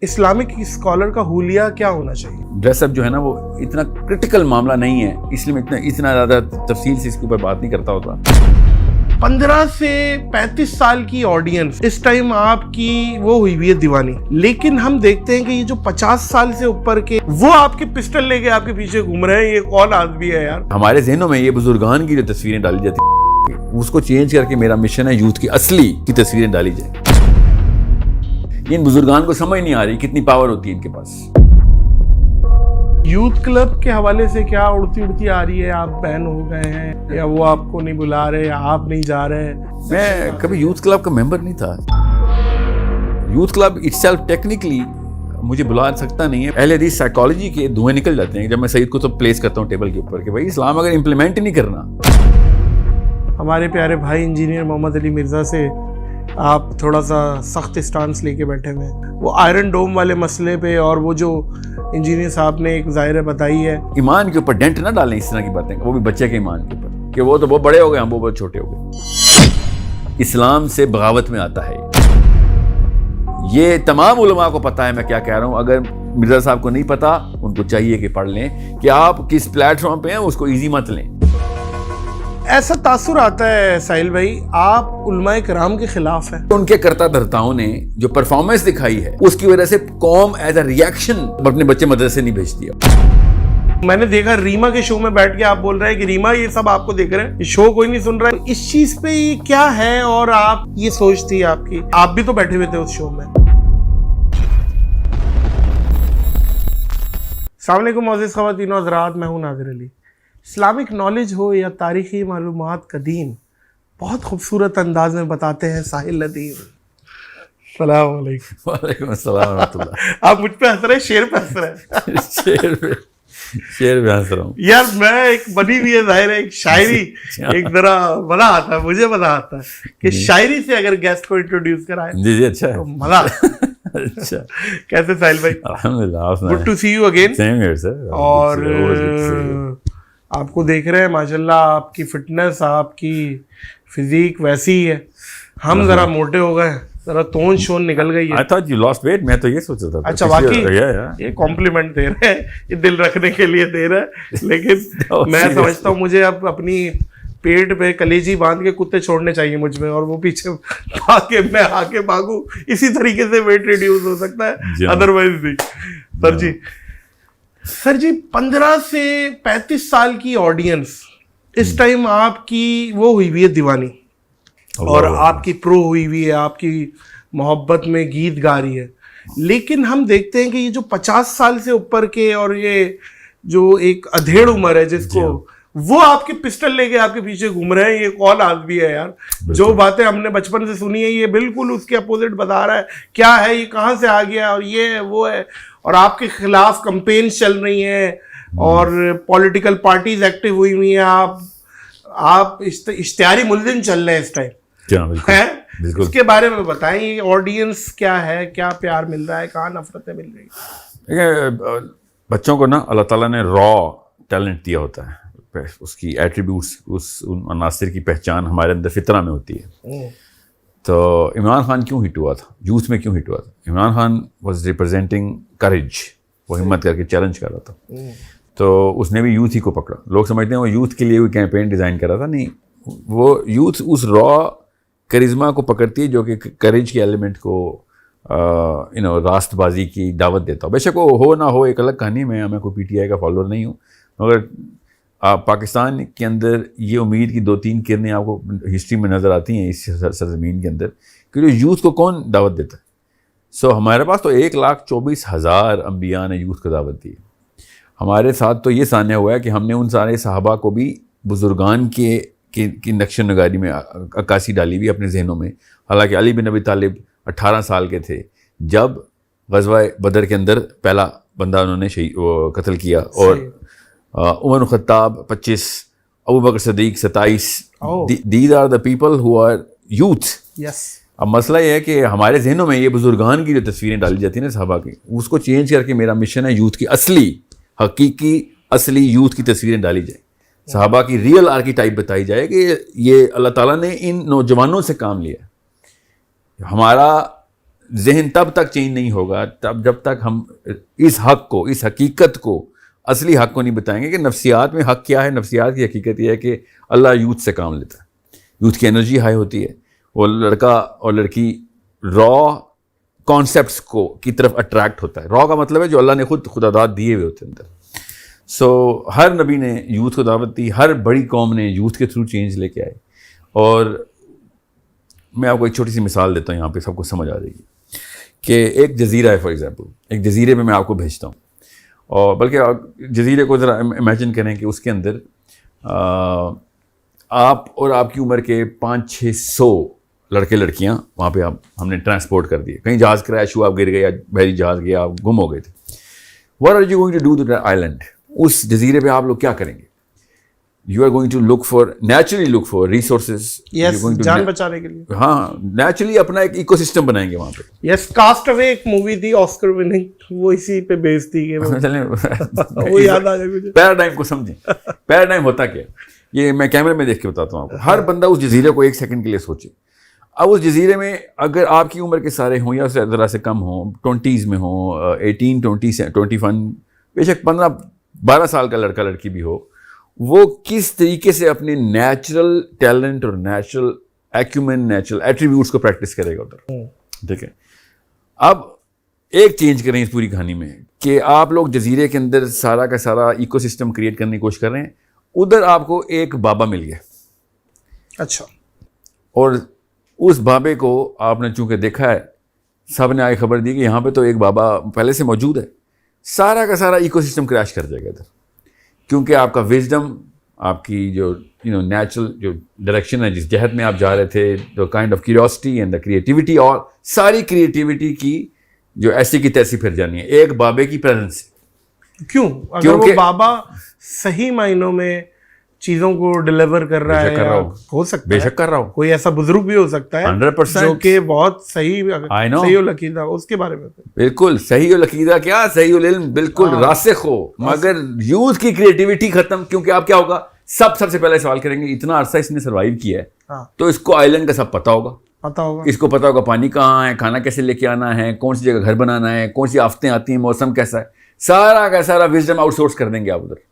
Islamic scholar کا حلیہ کیا ہونا چاہیے؟ ڈریس اپ جو ہے نا وہ اتنا کرٹیکل معاملہ نہیں ہے، اس لیے میں اتنا زیادہ تفصیل سے اس کے اوپر بات نہیں کرتا ہوتا۔ 15 سے 35 سال کی آڈینس اس ٹائم آپ کی وہ ہوئی ہوئی ہے دیوانی، لیکن ہم دیکھتے ہیں کہ یہ جو 50 سال سے اوپر کے وہ آپ کے پسٹل لے کے آپ کے پیچھے گھوم رہے ہیں، یہ کون آدمی ہے یار؟ ہمارے ذہنوں میں یہ بزرگان کی جو تصویریں ڈالی جاتی ہیں اس کو چینج کر کے میرا مشن ہے یوتھ کی اصلی کی تصویریں ڈالی جائیں۔ ان بزرگان کو سمجھ نہیں آ رہی کتنی پاور ہوتی ہے ان کے پاس۔ یوتھ کلب کے حوالے سے کیا اڑتی آ رہی ہے؟ آپ بین ہو گئے ہیں یا وہ آپ کو نہیں بلا رہے یا آپ نہیں جا رہے؟ میں کبھی یوتھ کلب کا ممبر نہیں تھا۔ Youth club it self technically مجھے بلا سکتا نہیں ہے۔ اہل حدیث سائیکالوجی کے دھوئیں نکل جاتے ہیں جب میں سید قطب پلیس کرتا ہوں ٹیبل کے اوپر کہ بھائی اسلام اگر امپلیمنٹ ہی نہیں کرنا۔ ہمارے پیارے بھائی انجینئر محمد علی مرزا سے آپ تھوڑا سا سخت اسٹانس لے کے بیٹھے ہوئے ہیں، وہ آئرن ڈوم والے مسئلے پہ، اور وہ جو انجینئر صاحب نے ایک ظاہرہ بتائی ہے، ایمان کے اوپر ڈینٹ نہ ڈالیں اس طرح کی باتیں، وہ بھی بچے کے ایمان کے اوپر کہ وہ تو بہت بڑے ہو گئے ہم وہ بہت چھوٹے ہو گئے۔ اسلام سے بغاوت میں آتا ہے، یہ تمام علماء کو پتا ہے میں کیا کہہ رہا ہوں۔ اگر مرزا صاحب کو نہیں پتا ان کو چاہیے کہ پڑھ لیں کہ آپ کس پلیٹ فارم پہ ہیں، اس کو ایزی مت لیں۔ ایسا تاثر آتا ہے ساحل بھائی آپ علماء کرام کے خلاف ہیں۔ ان کے کرتا دھرتاؤں نے جو پرفارمنس دکھائی ہے اس کی وجہ سے قوم ایز اے ریئیکشن اپنے بچے مدرسے نہیں بھیجتی ہے۔ میں نے دیکھا ریما کے شو میں بیٹھ کے آپ بول رہے ہیں کہ ریما یہ سب آپ کو دیکھ رہے ہیں، یہ شو کوئی نہیں سن رہا ہے، اس چیز پہ یہ کیا ہے؟ اور آپ یہ سوچ تھی آپ کی، آپ بھی تو بیٹھے ہوئے تھے اس شو میں۔ السلام علیکم معزز خواتین و حضرات، میں ہوں ناظر علی۔ اسلامک نالج ہو یا تاریخی معلومات کا دین، بہت خوبصورت انداز میں بتاتے ہیں ساحل ندیم۔ السلام علیکم۔ وعلیکم السلام ورحمۃ اللہ۔ آپ مجھ پہ ہنس رہے ہیں، شیر پہ ہنس رہے ہیں؟ شیر بھی ہنس رہا ہوں یار، میں ایک بنی ہوئی ہے ظاہر ہے ایک شاعری، ایک ذرا مزہ آتا ہے، مجھے مزہ آتا ہے کہ شاعری سے اگر گیسٹ کو انٹروڈیوس کرائے جی اچھا ہے، تو مزہ آتا ہے۔ اچھا کیسے ساحل بھائی؟ الحمدللہ، good to see you again. Same here sir. اور آپ کو دیکھ رہے ہیں ماشاءاللہ، آپ کی فٹنس، آپ کی فزیک ویسی ہی ہے، ہم ذرا موٹے ہو گئے ہیں، ذرا تون شون نکل گئی ہے۔ I thought you lost weight، میں تو یہ سوچ رہا تھا۔ اچھا واقعی یہ کمپلیمنٹ دے رہے ہیں، یہ دل رکھنے کے لیے دے رہے ہیں، لیکن میں سمجھتا ہوں مجھے اب اپنی پیٹ پہ کلیجی باندھ کے کتے چھوڑنے چاہیے مجھ میں، اور وہ پیچھے بھاگ کے میں آگے بھاگوں، اسی طریقے سے ویٹ ریڈیوس ہو سکتا ہے، ادروائز بھی۔ سر جی 15 سے 35 سال کی آڈینس اس ٹائم آپ کی وہ ہوئی ہوئی ہے دیوانی، اور آپ کی پرو ہوئی ہوئی ہے، آپ کی محبت میں گیت گا رہی ہے، لیکن ہم دیکھتے ہیں کہ یہ جو 50 سال سے اوپر کے اور یہ جو ایک ادھیڑ عمر ہے جس کو، وہ آپ کے پسٹل لے کے آپ کے پیچھے گھوم رہے ہیں، یہ کون آدمی ہے یار؟ جو باتیں ہم نے بچپن سے سنی ہے یہ بالکل اس کے اپوزٹ بتا رہا ہے، کیا ہے یہ، کہاں سے آ گیا، اور یہ ہے وہ ہے، اور آپ کے خلاف کمپینز چل رہی ہیں اور پولیٹیکل پارٹیز ایکٹیو ہوئی ہوئی ہیں، آپ اشتہاری ملزم چل رہے ہیں اس ٹائم۔ اس کے بارے میں بتائیں، آڈینس کیا ہے، کیا پیار مل رہا ہے، کہاں نفرتیں مل رہی ہیں؟ بچوں کو نا اللہ تعالیٰ نے را ٹیلنٹ دیا ہوتا ہے، اس کی ایٹریبیوٹس، ان عناصر کی پہچان ہمارے اندر فطرہ میں ہوتی ہے۔ تو عمران خان کیوں ہٹ ہوا تھا، یوتھ میں کیوں ہٹ ہوا تھا؟ Imran Khan was representing courage, وہ ہمت کر کے چیلنج کر رہا تھا، تو اس نے بھی یوتھ ہی کو پکڑا۔ لوگ سمجھتے ہیں وہ یوتھ کے لیے کوئی کیمپین ڈیزائن کر رہا تھا، نہیں، وہ یوتھ اس را کرزما کو پکڑتی ہے جو کہ کریج کے ایلیمنٹ کو راست بازی کی دعوت دیتا ہو۔ بے شک وہ ہو نہ ہو ایک الگ کہانی، میں کوئی پی ٹی آئی کا فالوور نہیں ہوں، مگر پاکستان کے اندر یہ امید کی 2-3 کرنیں آپ کو ہسٹری میں نظر آتی ہیں اس سرزمین کے اندر کہ جو یوتھ کو کون دعوت دیتا ہے۔ سو ہمارے پاس تو 1,24,000 انبیاء نے یوتھ کو دعوت دی۔ ہمارے ساتھ تو یہ سانحہ ہوا ہے کہ ہم نے ان سارے صحابہ کو بھی بزرگان کی نقش و نگاری میں عکاسی ڈالی ہوئی اپنے ذہنوں میں۔ حالانکہ علی بن ابی طالب 18 سال کے تھے جب غزوہ بدر کے اندر پہلا بندہ انہوں نے قتل کیا، اور Umar Khattab 25، Abu Bakr Siddique 27۔ These are the people who are youth. اب مسئلہ یہ ہے کہ ہمارے ذہنوں میں یہ بزرگان کی جو تصویریں ڈالی جاتی ہیں نا صحابہ کی، اس کو چینج کر کے میرا مشن ہے یوتھ کی اصلی، حقیقی اصلی یوتھ کی تصویریں ڈالی جائیں، صحابہ کی ریئل آرکیٹائپ بتائی جائے کہ یہ اللہ تعالیٰ نے ان نوجوانوں سے کام لیا۔ ہمارا ذہن تب تک چینج نہیں ہوگا جب تک ہم اس حق کو, اس حقیقت کو, اصلی حق کو نہیں بتائیں گے کہ نفسیات میں حق کیا ہے. نفسیات کی حقیقت یہ ہے کہ اللہ یوتھ سے کام لیتا ہے, یوتھ کی انرجی ہائی ہوتی ہے, وہ لڑکا اور لڑکی را کانسیپٹس کو کی طرف اٹریکٹ ہوتا ہے. را کا مطلب ہے جو اللہ نے خود خداداد دیے ہوئے ہوتے ہیں اندر. سو ہر نبی نے یوتھ کو دعوت دی, ہر بڑی قوم نے یوتھ کے تھرو چینج لے کے آئے. اور میں آپ کو ایک چھوٹی سی مثال دیتا ہوں, یہاں پہ سب کو سمجھ آ جائے گی کہ ایک جزیرہ ہے, فار ایگزامپل ایک جزیرے میں آپ کو بھیجتا ہوں, اور بلکہ جزیرے کو ذرا امیجن کریں کہ اس کے اندر آپ اور آپ کی عمر کے 500-600 لڑکے لڑکیاں وہاں پہ ہم نے ٹرانسپورٹ کر دیے. کہیں جہاز کریش ہوا, آپ گر گئے, یا بحری جہاز گیا, آپ گم ہو گئے تھے. What are you going to do to that island? اس جزیرے پہ آپ لوگ کیا کریں گے؟ You are going to look for naturally look for resources, جان بچانے کے لیے. ہاں نیچرلی اپنا ایک ایکو سسٹم بنائیں گے وہاں پہ. یس, کاسٹ اوے ایک مووی تھی آسکر وننگ, وہ اسی پہ بیس تھی. وہ یاد آ گیا مجھے. پیراڈائم کو سمجھیں, پیراڈائم ہوتا کیا, یہ میں کیمرے میں دیکھ کے بتاتا ہوں آپ کو. ہر بندہ اس جزیرے کو ایک سیکنڈ کے لیے سوچے. اب اس جزیرے میں اگر آپ کی عمر کے سارے ہوں یا ذرا سے کم ہوں, 20s میں ہوں, 18, 20, 21, بے شک 15-12 سال کا لڑکا لڑکی بھی ہو, وہ کس طریقے سے اپنے نیچرل ٹیلنٹ اور نیچرل ایکومن, نیچرل ایٹریبیوٹس کو پریکٹس کرے گا ادھر. ٹھیک ہے, اب ایک چینج کریں اس پوری کہانی میں کہ آپ لوگ جزیرے کے اندر سارا کا سارا ایکو سسٹم کریٹ کرنے کی کوشش کر رہے ہیں. ادھر آپ کو ایک بابا مل گیا. اچھا. اور اس بابے کو آپ نے چونکہ دیکھا ہے, سب نے آگے خبر دی کہ یہاں پہ تو ایک بابا پہلے سے موجود ہے. سارا کا سارا ایکو سسٹم کریش کر جائے گا ادھر, کیونکہ آپ کا وزڈم, آپ کی جو نیچرل جو ڈائریکشن ہے, جس جہت میں آپ جا رہے تھے, the kind of curiosity and the creativity, اور ساری کریٹیوٹی کی جو ایسی کی تیسی پھر جانی ہے ایک بابے کی پریزنس سے. کیوں؟ اگر وہ بابا صحیح معنوں میں چیزوں کو ڈیلیور کر رہا ہے, ہو سکتا ہے, بے شک کر رہا ہو, کوئی ایسا بزرگ بھی ہو سکتا ہے 100% جو کہ بہت صحیح العقیدہ, اس کے بارے میں بالکل صحیح العقیدہ, کیا صحیح العلم, بالکل راسخ ہو, مگر یوتھ کی کریٹیوٹی ختم. کیونکہ آپ کیا ہوگا, سب سے پہلے سوال کریں گے, اتنا عرصہ اس نے سروائیو کیا ہے تو اس کو آئلینڈ کا سب پتا ہوگا, اس کو پتا ہوگا پانی کہاں ہے, کھانا کیسے لے کے آنا ہے, کون سی جگہ گھر بنانا ہے, کون سی آفتیں آتی ہیں, موسم کیسا ہے, سارا کا سارا وزڈم آؤٹ سورس کر دیں گے آپ ادھر.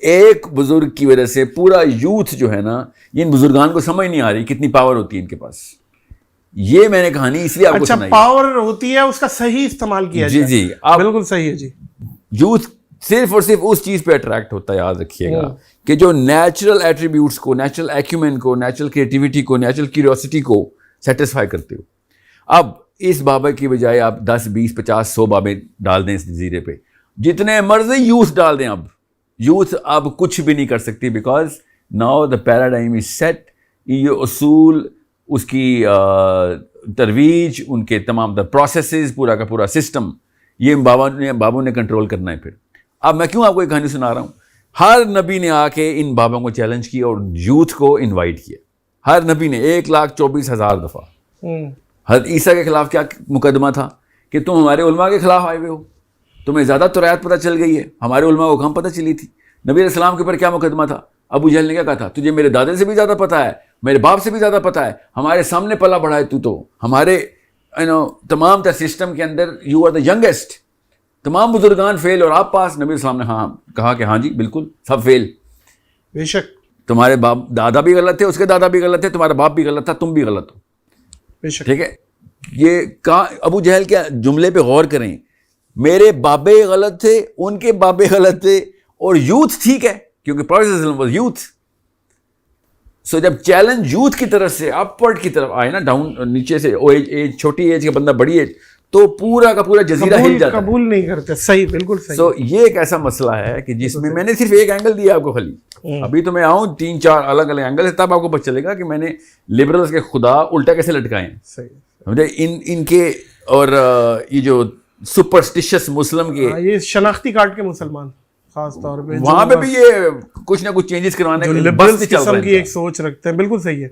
ایک بزرگ کی وجہ سے پورا یوتھ جو ہے نا, ان بزرگان کو سمجھ نہیں آ رہی کتنی پاور ہوتی ہے ان کے پاس. یہ میں نے کہانی اس لیے آپ کو سنائی. پاور ہوتی ہے, اس کا صحیح استعمال کیا جائے. جی بالکل صحیح ہے جی. یوتھ صرف اور صرف اس چیز پہ اٹریکٹ ہوتا ہے, یاد رکھیے گا, کہ جو نیچرل ایٹریبیوٹس کو, نیچرل ایکومن کو, نیچرل کریٹیوٹی کو, نیچرل کیوریوسٹی کو سیٹسفائی کرتے ہو. اب اس بابا کی بجائے آپ 10, 20, 50, 100 بابے ڈال دیں اس جزیرے پہ, جتنے مرضی یوتھ ڈال دیں. اب یوتھ اب کچھ بھی نہیں کر سکتی, because now the paradigm is set. یہ اصول, اس کی ترویج, ان کے تمام دا پروسیسز, پورا کا پورا سسٹم, یہ بابوں نے کنٹرول کرنا ہے. پھر اب میں کیوں آپ کو ایک کہانی سنا رہا ہوں. ہر نبی نے آ کے ان بابوں کو چیلنج کیا اور یوتھ کو انوائٹ کیا. ہر نبی نے 1,24,000 دفعہ. حضرت عیسیٰ کے خلاف کیا مقدمہ تھا کہ تم ہمارے علماء کے خلاف آئے ہوئے ہو, تمہیں زیادہ تورات پتہ چل گئی ہے, ہمارے علماء کو کم پتہ چلی تھی. نبی علیہ السلام کے اوپر کیا مقدمہ تھا؟ ابو جہل نے کیا کہا تھا, تجھے میرے دادے سے بھی زیادہ پتہ ہے, میرے باپ سے بھی زیادہ پتہ ہے, ہمارے سامنے پلا بڑھا ہے تو ہمارے تمام تر سسٹم کے اندر یو آر دا ینگیسٹ. تمام بزرگان فیل اور آپ پاس. نبی علیہ السلام نے کہا کہ ہاں جی بالکل سب فیل. بے شک تمہارے باپ دادا بھی غلط تھے, اس کے دادا بھی غلط تھے, تمہارا باپ بھی غلط تھا, تم بھی غلط ہو. بے شک. ٹھیک ہے, یہ ابو جہل کے جملے پہ غور کریں. میرے بابے غلط تھے, ان کے بابے غلط تھے, اور یوتھ ٹھیک ہے کیونکہ پروفیسر واز یوتھ. سو جب چیلنج یوتھ کی طرف سے اپورڈ کی طرف آئے نا, ڈاؤن نیچے سے ایج چھوٹی ایج کا بندہ بڑی ایج, تو پورا کا پورا جزیرہ ہل جاتا ہے, قبول نہیں کرتے. صحیح, بالکل صحیح. سو یہ ایک ایسا مسئلہ ہے کہ جس میں نے صرف ایک اینگل دیا آپ کو خالی. ابھی تو میں آؤں 3-4 الگ الگ اینگل ہے, تب آپ کو پتہ چلے گا کہ میں نے لبرلز کے خدا الٹا کیسے لٹکائے ہیں. صحیح. ان کے اور یہ جو سپرسٹیشس مسلم کے, یہ شناختی کارڈ کے مسلمان خاص طور پہ, وہاں پہ بھی یہ کچھ نہ کچھ چینجز کروانے کے لیے قسم کی ایک سوچ رکھتے ہیں. بالکل صحیح ہے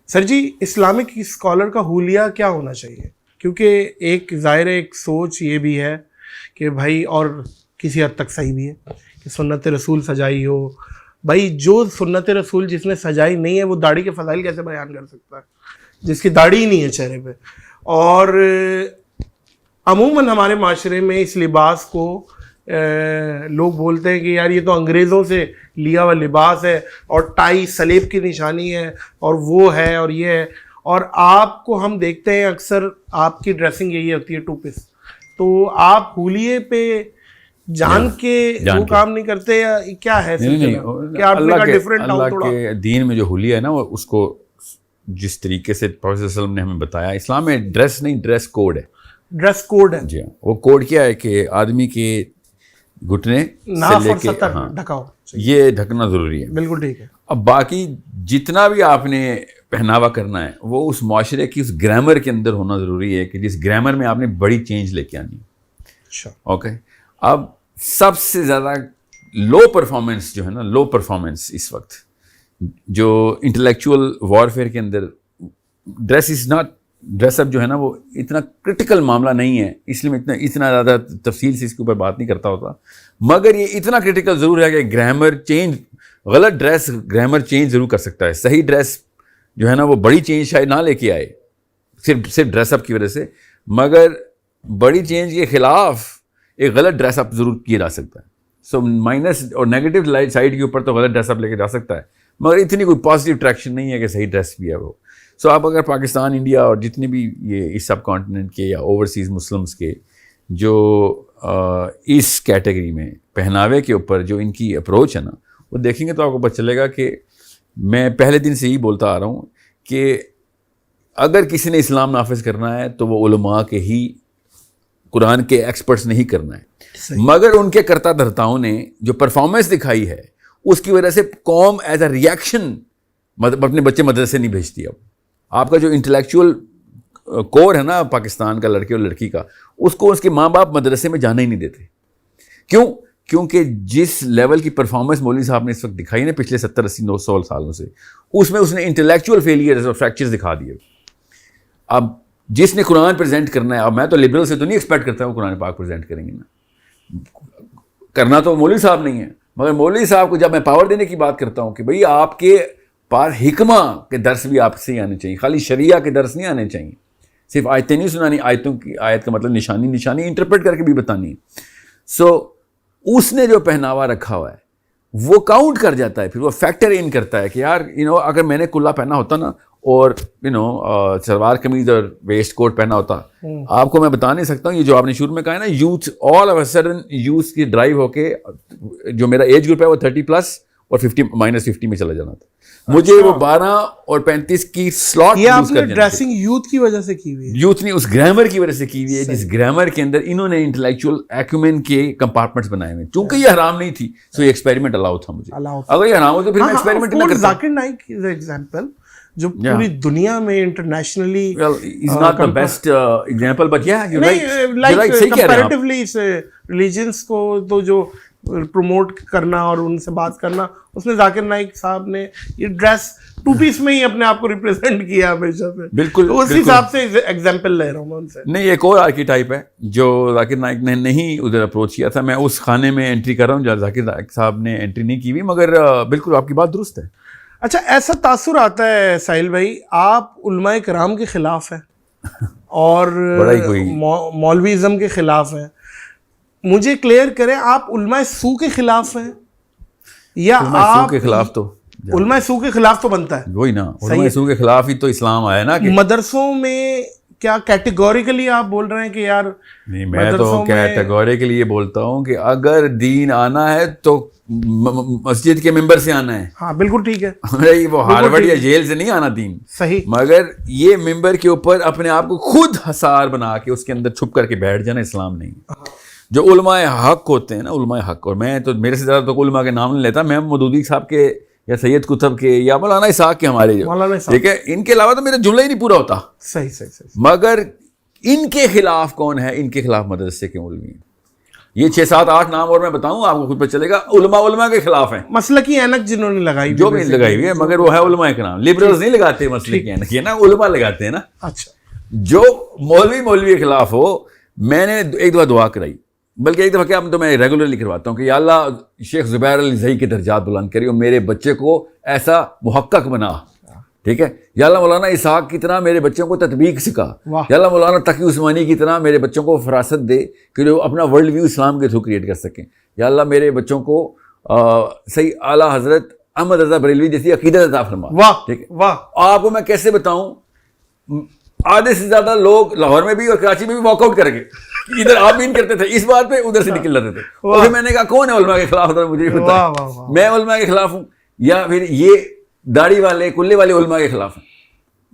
سر جی. اسلامک اسکالر کا حولیہ کیا ہونا چاہیے؟ کیونکہ ایک ظاہر ایک سوچ یہ بھی ہے کہ بھائی, اور کسی حد تک صحیح بھی ہے, کہ سنت رسول سجائی ہو. بھائی جو سنت رسول جس نے سجائی نہیں ہے, وہ داڑھی کے فضائل کیسے بیان کر سکتا ہے, جس کی داڑھی ہی نہیں ہے چہرے پہ؟ اور عموماً ہمارے معاشرے میں اس لباس کو لوگ بولتے ہیں کہ یار یہ تو انگریزوں سے لیا ہوا لباس ہے اور ٹائی سلیب کی نشانی ہے اور وہ ہے اور یہ ہے. اور آپ کو ہم دیکھتے ہیں اکثر آپ کی ڈریسنگ یہی ہوتی ہے 2 پیس. تو آپ ہولیے پہ جان کے وہ کام نہیں کرتے یا کیا ہے کہ آپ نے کہا ڈیفرنٹ آؤ تھوڑا؟ اللہ کے دین میں جو ہولیہ ہے نا وہ اس کو جس طریقے سے پروفیسر صلی اللہ علیہ وسلم نے ہمیں بتایا, اسلام میں ڈریس نہیں ڈریس کوڈ ہے. ڈریس کوڈ ہے جی. وہ کوڈ کیا ہے کہ آدمی کے گھٹنے سے لے کے ڈھکا ہو, یہ ڈھکنا ضروری ہے. بالکل ٹھیک ہے. اب باقی جتنا بھی آپ نے پہناوا کرنا ہے وہ اس معاشرے کی اس گرامر کے اندر ہونا ضروری ہے کہ جس گرامر میں آپ نے بڑی چینج لے کے آنی. اچھا اوکے. اب سب سے زیادہ لو پرفارمنس جو ہے نا, لو پرفارمنس اس وقت جو انٹلیکچوئل وارفیئر کے اندر dress is not dress up جو ہے نا وہ اتنا کرٹیکل معاملہ نہیں ہے, اس لیے میں اتنا زیادہ تفصیل سے اس کے اوپر بات نہیں کرتا ہوتا. مگر یہ اتنا کرٹیکل ضرور ہے کہ گرامر چینج, غلط ڈریس گرامر چینج ضرور کر سکتا ہے. صحیح ڈریس جو ہے نا وہ بڑی چینج شاید نہ لے کے آئے صرف ڈریس اپ کی وجہ سے, مگر بڑی چینج کے خلاف ایک غلط ڈریس اپ ضرور کیا جا سکتا ہے. سو مائنس اور نیگیٹو سائڈ کے اوپر تو غلط ڈریس اپ لے کے جا سکتا ہے, مگر اتنی کوئی پازیٹیو اٹریکشن نہیں ہے کہ صحیح ڈریس بھی ہے وہ. سو آپ اگر پاکستان, انڈیا اور جتنے بھی یہ اس سب کانٹیننٹ کے یا اوورسیز مسلمس کے جو اس کیٹیگری میں پہناوے کے اوپر جو ان کی اپروچ ہے نا وہ دیکھیں گے تو آپ کو پتہ چلے گا کہ میں پہلے دن سے ہی بولتا آ رہا ہوں کہ اگر کسی نے اسلام نافذ کرنا ہے تو وہ علماء کے ہی, قرآن کے ایکسپرٹس نہیں کرنا ہے. مگر ان کے کرتا دھرتاؤں نے جو پرفارمنس دکھائی ہے اس کی وجہ سے قوم ایز اے ریئیکشن اپنے بچے مدرسے نہیں بھیجتی. اب آپ کا جو انٹلیکچوئل کور ہے نا پاکستان کا لڑکے اور لڑکی کا, اس کو اس کے ماں باپ مدرسے میں جانے ہی نہیں دیتے. کیوں؟ کیونکہ جس لیول کی پرفارمنس مولوی صاحب نے اس وقت دکھائی نا پچھلے 70-80-100 سالوں سے, اس میں اس نے انٹلیکچوئل فیلئرز اور فریکچرز دکھا دیے. اب جس نے قرآن پریزنٹ کرنا ہے, اب میں تو لبرل سے تو نہیں ایکسپیکٹ کرتا ہوں قرآن پاک پریزنٹ کریں گے نا, کرنا تو مولوی صاحب نہیں ہے. مگر مولوی صاحب کو جب میں پاور دینے کی بات کرتا ہوں کہ بھئی آپ کے پاس حکمہ کے درس بھی آپ سے ہی آنے چاہیے, خالی شریعہ کے درس نہیں آنے چاہیے, صرف آیتیں نہیں سنانی, آیتوں کی آیت کا مطلب نشانی انٹرپریٹ کر کے بھی بتانی. سو اس نے جو پہناوا رکھا ہوا ہے وہ کاؤنٹ کر جاتا ہے, پھر وہ فیکٹر ان کرتا ہے کہ یار اگر میں نے کلا پہنا ہوتا نا اور شلوار قمیض اور ویسٹ کوٹ پہنا ہوتا, آپ کو میں بتا نہیں سکتا ہوں یہ جو آپ نے شروع میں کہا ہے نا youth all of a sudden youth کی ڈرائیو ہو کے, جو میرا ایج گروپ ہے وہ 30+ اور 50 میں چلا جانا تھا. مجھے وہ 12 اور 35 کی سلاٹ یوز کرنی. ڈریسنگ یوتھ کی وجہ سے کی ہوئی ہے, یوتھ نے اس گرامر کی وجہ سے کی ہوئی ہے جس گرامر کے اندر انہوں نے انٹلیکچوئل ایکومن کے کمپارٹمنٹس بنائے ہوئے. چونکہ یہ حرام نہیں تھی سو یہ ایکسپیریمنٹ الاؤ تھا مجھے. اگر یہ حرام ہو تو پھر میں ایکسپیریمنٹ نہ کرتا. ذاکر نائک از ایگزامپل جو پوری دنیا میں internationally is not the best example, but یا یو لائک کمپیریٹیولی ریلیجنس کو تو جو پروموٹ کرنا اور ان سے بات کرنا, اس میں ذاکر نائک صاحب نے یہ ڈریس 2 پیس میں ہی اپنے آپ کو ریپرزینٹ کیا ہمیشہ سے. بالکل اس حساب سے ایگزامپل لے رہا ہوں میں ان سے. نہیں, ایک اور آرکی ٹائپ ہے جو ذاکر نائک نے نہیں ادھر اپروچ کیا تھا. میں اس خانے میں انٹری کر رہا ہوں جہاں ذاکر نائک صاحب نے انٹری نہیں کی ہوئی, مگر بالکل آپ کی بات درست ہے. اچھا, ایسا تاثر آتا ہے ساحل بھائی آپ علماء کرام کے خلاف ہیں اور مولویزم کے خلاف ہیں, مجھے کلیئر کریں آپ علماء سو کے خلاف ہیں یا آپ کے خلاف؟ تو علماء سو کے خلاف تو بنتا ہے وہی نا, علماء سو کے خلاف ہی تو اسلام آیا نا. کہ مدرسوں میں کیا کیٹیگوریکلی آپ بول رہے ہیں کہ یار نہیں, میں تو کیٹیگوریکلی یہ بولتا ہوں کہ اگر دین آنا ہے تو مسجد کے ممبر سے آنا ہے. ہاں بالکل ٹھیک ہے, وہ ہارورڈ یا جیل سے نہیں آنا دین. صحیح. مگر یہ ممبر کے اوپر اپنے آپ کو خود حصار بنا کے اس کے اندر چھپ کر کے بیٹھ جانا اسلام نہیں. جو علماء حق ہوتے ہیں نا, علماء حق, اور میں تو میرے سے زیادہ تو علماء کے نام نہیں لیتا, میں مودودی صاحب کے یا سید قطب کے یا مولانا اسحاق کے, ہمارے ٹھیک ہے, ان کے علاوہ تو میرا جملہ ہی نہیں پورا ہوتا. صحیح. مگر ان کے خلاف کون ہے؟ ان کے خلاف مدرسے کے مولوی ہیں. یہ 6-7-8 نام اور میں بتاؤں آپ کو خود پتہ چلے گا. علماء کے خلاف ہیں. مسلکی اینک جنہوں نے لگائی, جو بھی لگائی ہوئی ہے, مگر وہ ہے علماء کرام. لبرلز نہیں لگاتے مسلکی اینک, یہ نا علماء لگاتے ہیں نا. اچھا, جو مولوی کے خلاف ہو, میں نے ایک دفعہ دعا کرائی, بلکہ ایک دفعہ کیا تو میں ریگولرلی کرواتا ہوں کہ یا اللہ شیخ زبیر علی زئی کے درجات بلند کری اور میرے بچے کو ایسا محقق بنا, ٹھیک ہے. یا اللہ مولانا اسحاق کی طرح میرے بچوں کو تطبیق سکھا. یا اللہ مولانا تقی عثمانی کی طرح میرے بچوں کو فراست دے کہ جو اپنا ورلڈ ویو اسلام کے تھرو کریٹ کر سکیں. یا اللہ میرے بچوں کو صحیح اعلیٰ حضرت احمد رضا بریلوی جیسی عقیدت عطا فرما. واہ ٹھیک ہے. واہ. آپ کو میں کیسے بتاؤں, آدھے سے زیادہ لوگ لاہور میں بھی اور کراچی میں بھی واک آؤٹ کر گئے. ادھر آمین کرتے تھے اس بات پہ, ادھر سے نکل رہتے تھے. اور پھر میں نے کہا کون ہے علماء کے خلاف, مجھے بتاؤ. میں علماء کے خلاف ہوں یا پھر یہ داڑھی والے کلے والے علماء کے خلاف ہیں.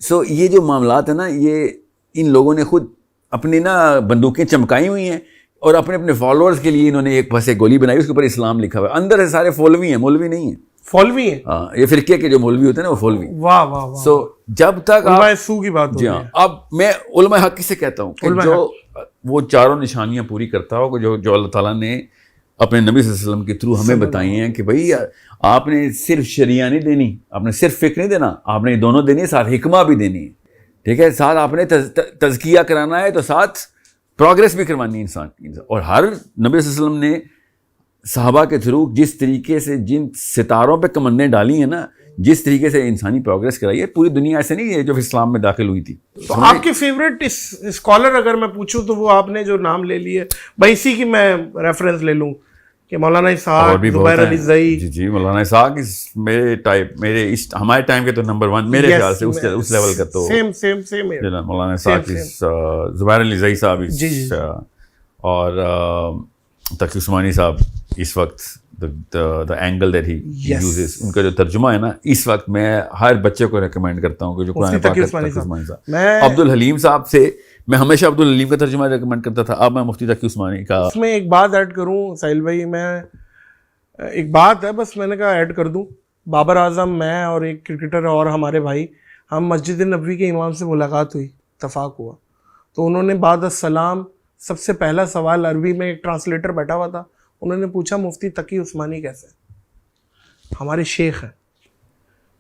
سو یہ جو معاملات ہیں نا, یہ ان لوگوں نے خود اپنی نا بندوقیں چمکائی ہوئی ہیں اور اپنے اپنے فالوورز کے لیے انہوں نے ایک پاس ایک گولی بنائی, اس کے اوپر اسلام لکھا ہوا ہے. اندر سے سارے فولوی ہیں, مولوی نہیں ہیں. فولوی ہیں, ہاں, یہ فرقے کے جو مولوی ہوتے ہیں نا وہ فولوی. واہ واہ واہ. سو جب تک علماء سو کی بات ہو جی ہاں, اب میں علماء حق کسے کہتا ہوں کہ جو وہ چاروں نشانیاں پوری کرتا ہو جو اللہ تعالیٰ نے اپنے نبی صلی اللہ علیہ وسلم کے تھرو ہمیں بتائی ہیں کہ بھائی آپ نے صرف شریعہ نہیں دینی, آپ نے صرف فقہ نہیں دینا, آپ نے دونوں دینی ہے, ساتھ حکمہ بھی دینی ہے. ٹھیک ہے, ساتھ آپ نے تزکیہ کرانا ہے تو ساتھ پروگریس بھی کروانی ہے انسان کی. اور ہر نبی صلی اللہ علیہ وسلم نے صحابہ کے تھرو جس طریقے سے جن ستاروں پہ کمندیں ڈالی ہیں نا, جس طریقے سے انسانی پروگریس کرائی ہے, پوری دنیا ایسے نہیں ہے جو اسلام میں داخل ہوئی تھی. تو آپ کے فیوریٹ اسکالر اگر میں پوچھوں تو وہ آپ نے جو نام لے لیے بھائی اسی کی میں ریفرنس لے لوں کہ مولانا اسحاق, زبیر علی زئی. جی مولانا اسحاق میرے ٹائپ, میرے ہمارے ٹائم کے تو نمبر 1 میرے خیال سے اس لیول کا تو سیم مولانا اسحاق, زبیر علی زئی صاحب, اور تقی عثمانی صاحب. اس وقت the angle that he uses, ان کا جو ترجمہ ہے نا, اس وقت میں ہر بچے کو ریکمینڈ کرتا ہوں کہ جو قرآن پاک تقی عثمانی صاحب, عبدالحلیم صاحب سے میں ہمیشہ عبدالحلیم کا ترجمہ ریکمینڈ کرتا تھا. اب میں مفتی تقی عثمانی کا. اس میں ایک بات ایڈ کروں ساحل بھائی, میں ایک بات ہے بس میں نے کہا ایڈ کر دوں. بابر اعظم, میں اور ایک کرکٹر اور ہمارے بھائی, ہم مسجد نبوی کے امام سے ملاقات ہوئی, اتفاق ہوا, تو انہوں نے بعد السلام سب سے پہلا سوال, عربی میں ایک ٹرانسلیٹر بیٹھا ہوا تھا, انہوں نے پوچھا مفتی تقی عثمانی کیسے ہیں؟ ہمارے شیخ ہیں,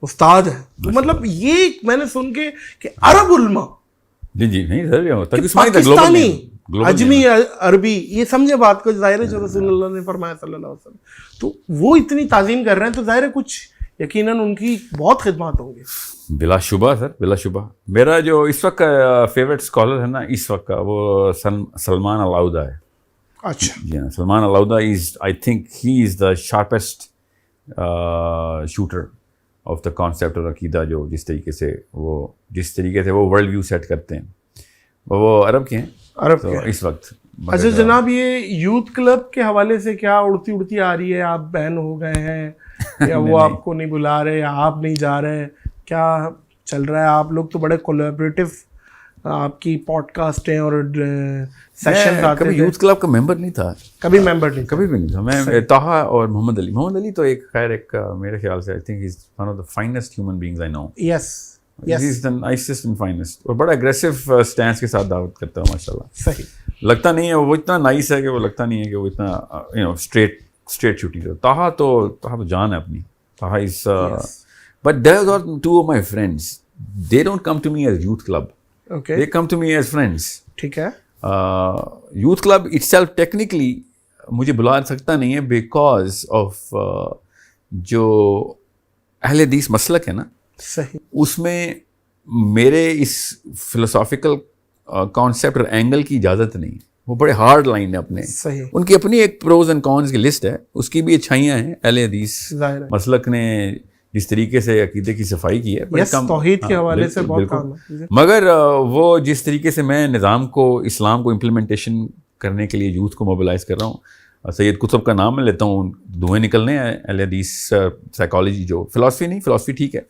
استاد ہیں. مطلب یہ میں نے سن کے کہ عرب علماء, جی نہیں سر, پاکستانی, اجمی, عربی, یہ سمجھے بات کو. ظاہر ہے جو رسول اللہ نے فرمایا صلی اللہ علیہ وسلم, تو وہ اتنی تعظیم کر رہے ہیں تو ظاہر ہے کچھ یقیناً ان کی بہت خدمات ہوں گی. بلا شبہ سر, بلا شبہ. میرا جو اس وقت کا فیوریٹ اسکالر ہے نا اس وقت کا, وہ سلمان علاؤدہ ہے. اچھا. جی ہاں, Salman Alouda is, I think he is the sharpest shooter of the concept اور عقیدہ, جو جس طریقے سے وہ ورلڈ ویو سیٹ کرتے ہیں. وہ عرب کے ہیں, عرب تو اس وقت. اچھا جناب, یہ یوتھ کلب کے حوالے سے کیا اڑتی آ رہی ہے, آپ بین ہو گئے ہیں یا وہ آپ کو نہیں بلا رہے یا آپ نہیں جا رہے, کیا چل رہا ہے؟ آپ لوگ تو بڑے کولیبریٹو, آپ کی پوڈ کاسٹ ہیں اور سیشن آتے. کبھی یوتھ کلب کا ممبر نہیں تھا, کبھی ممبر نہیں, کبھی بھی نہیں تھا. میں طاہا اور محمد علی تو ایک خیر ایک میرے خیال سے, I think he is one of the finest human beings I know. Yes is the nicest and finest, اور بڑا اگریسو اسٹینس کے ساتھ دعوت کرتا ہے ماشاء اللہ. صحیح. لگتا نہیں ہے وہ اتنا نائس ہے کہ وہ لگتا نہیں ہے کہ وہ اتنا اسٹریٹ شوٹنگ ہے. طاہا تو جان ہے اپنی. Taha is, but there are two of my friends, they don't come to me as youth club, they come to me as friends. ٹھیک ہے. یوتھ کلب itself technically مجھے بلا سکتا نہیں ہے بیکاز آف جو اہل حدیث مسلک ہے نا, صحیح, اس میں میرے اس فلسافیکل کانسیپٹ اور اینگل کی اجازت نہیں. وہ بڑے ہارڈ لائن ہے اپنے, صحیح, ان کی اپنی ایک پروز اینڈ کونس کی لسٹ ہے, اس کی بھی اچھائیاں ہیں. اہل حدیث مسلک نے جس طریقے سے عقیدے کی صفائی کی ہے, توحید کے حوالے سے بہت کام ہے, مگر وہ جس طریقے سے میں نظام کو, اسلام کو امپلیمنٹیشن کرنے کے لیے یوتھ کو موبلائز کر رہا ہوں. سید قطب کا نام میں لیتا ہوں, دھوئیں نکلنے ہیں اہل حدیث سائیکالوجی, جو فلاسفی نہیں, فلاسفی ٹھیک ہے,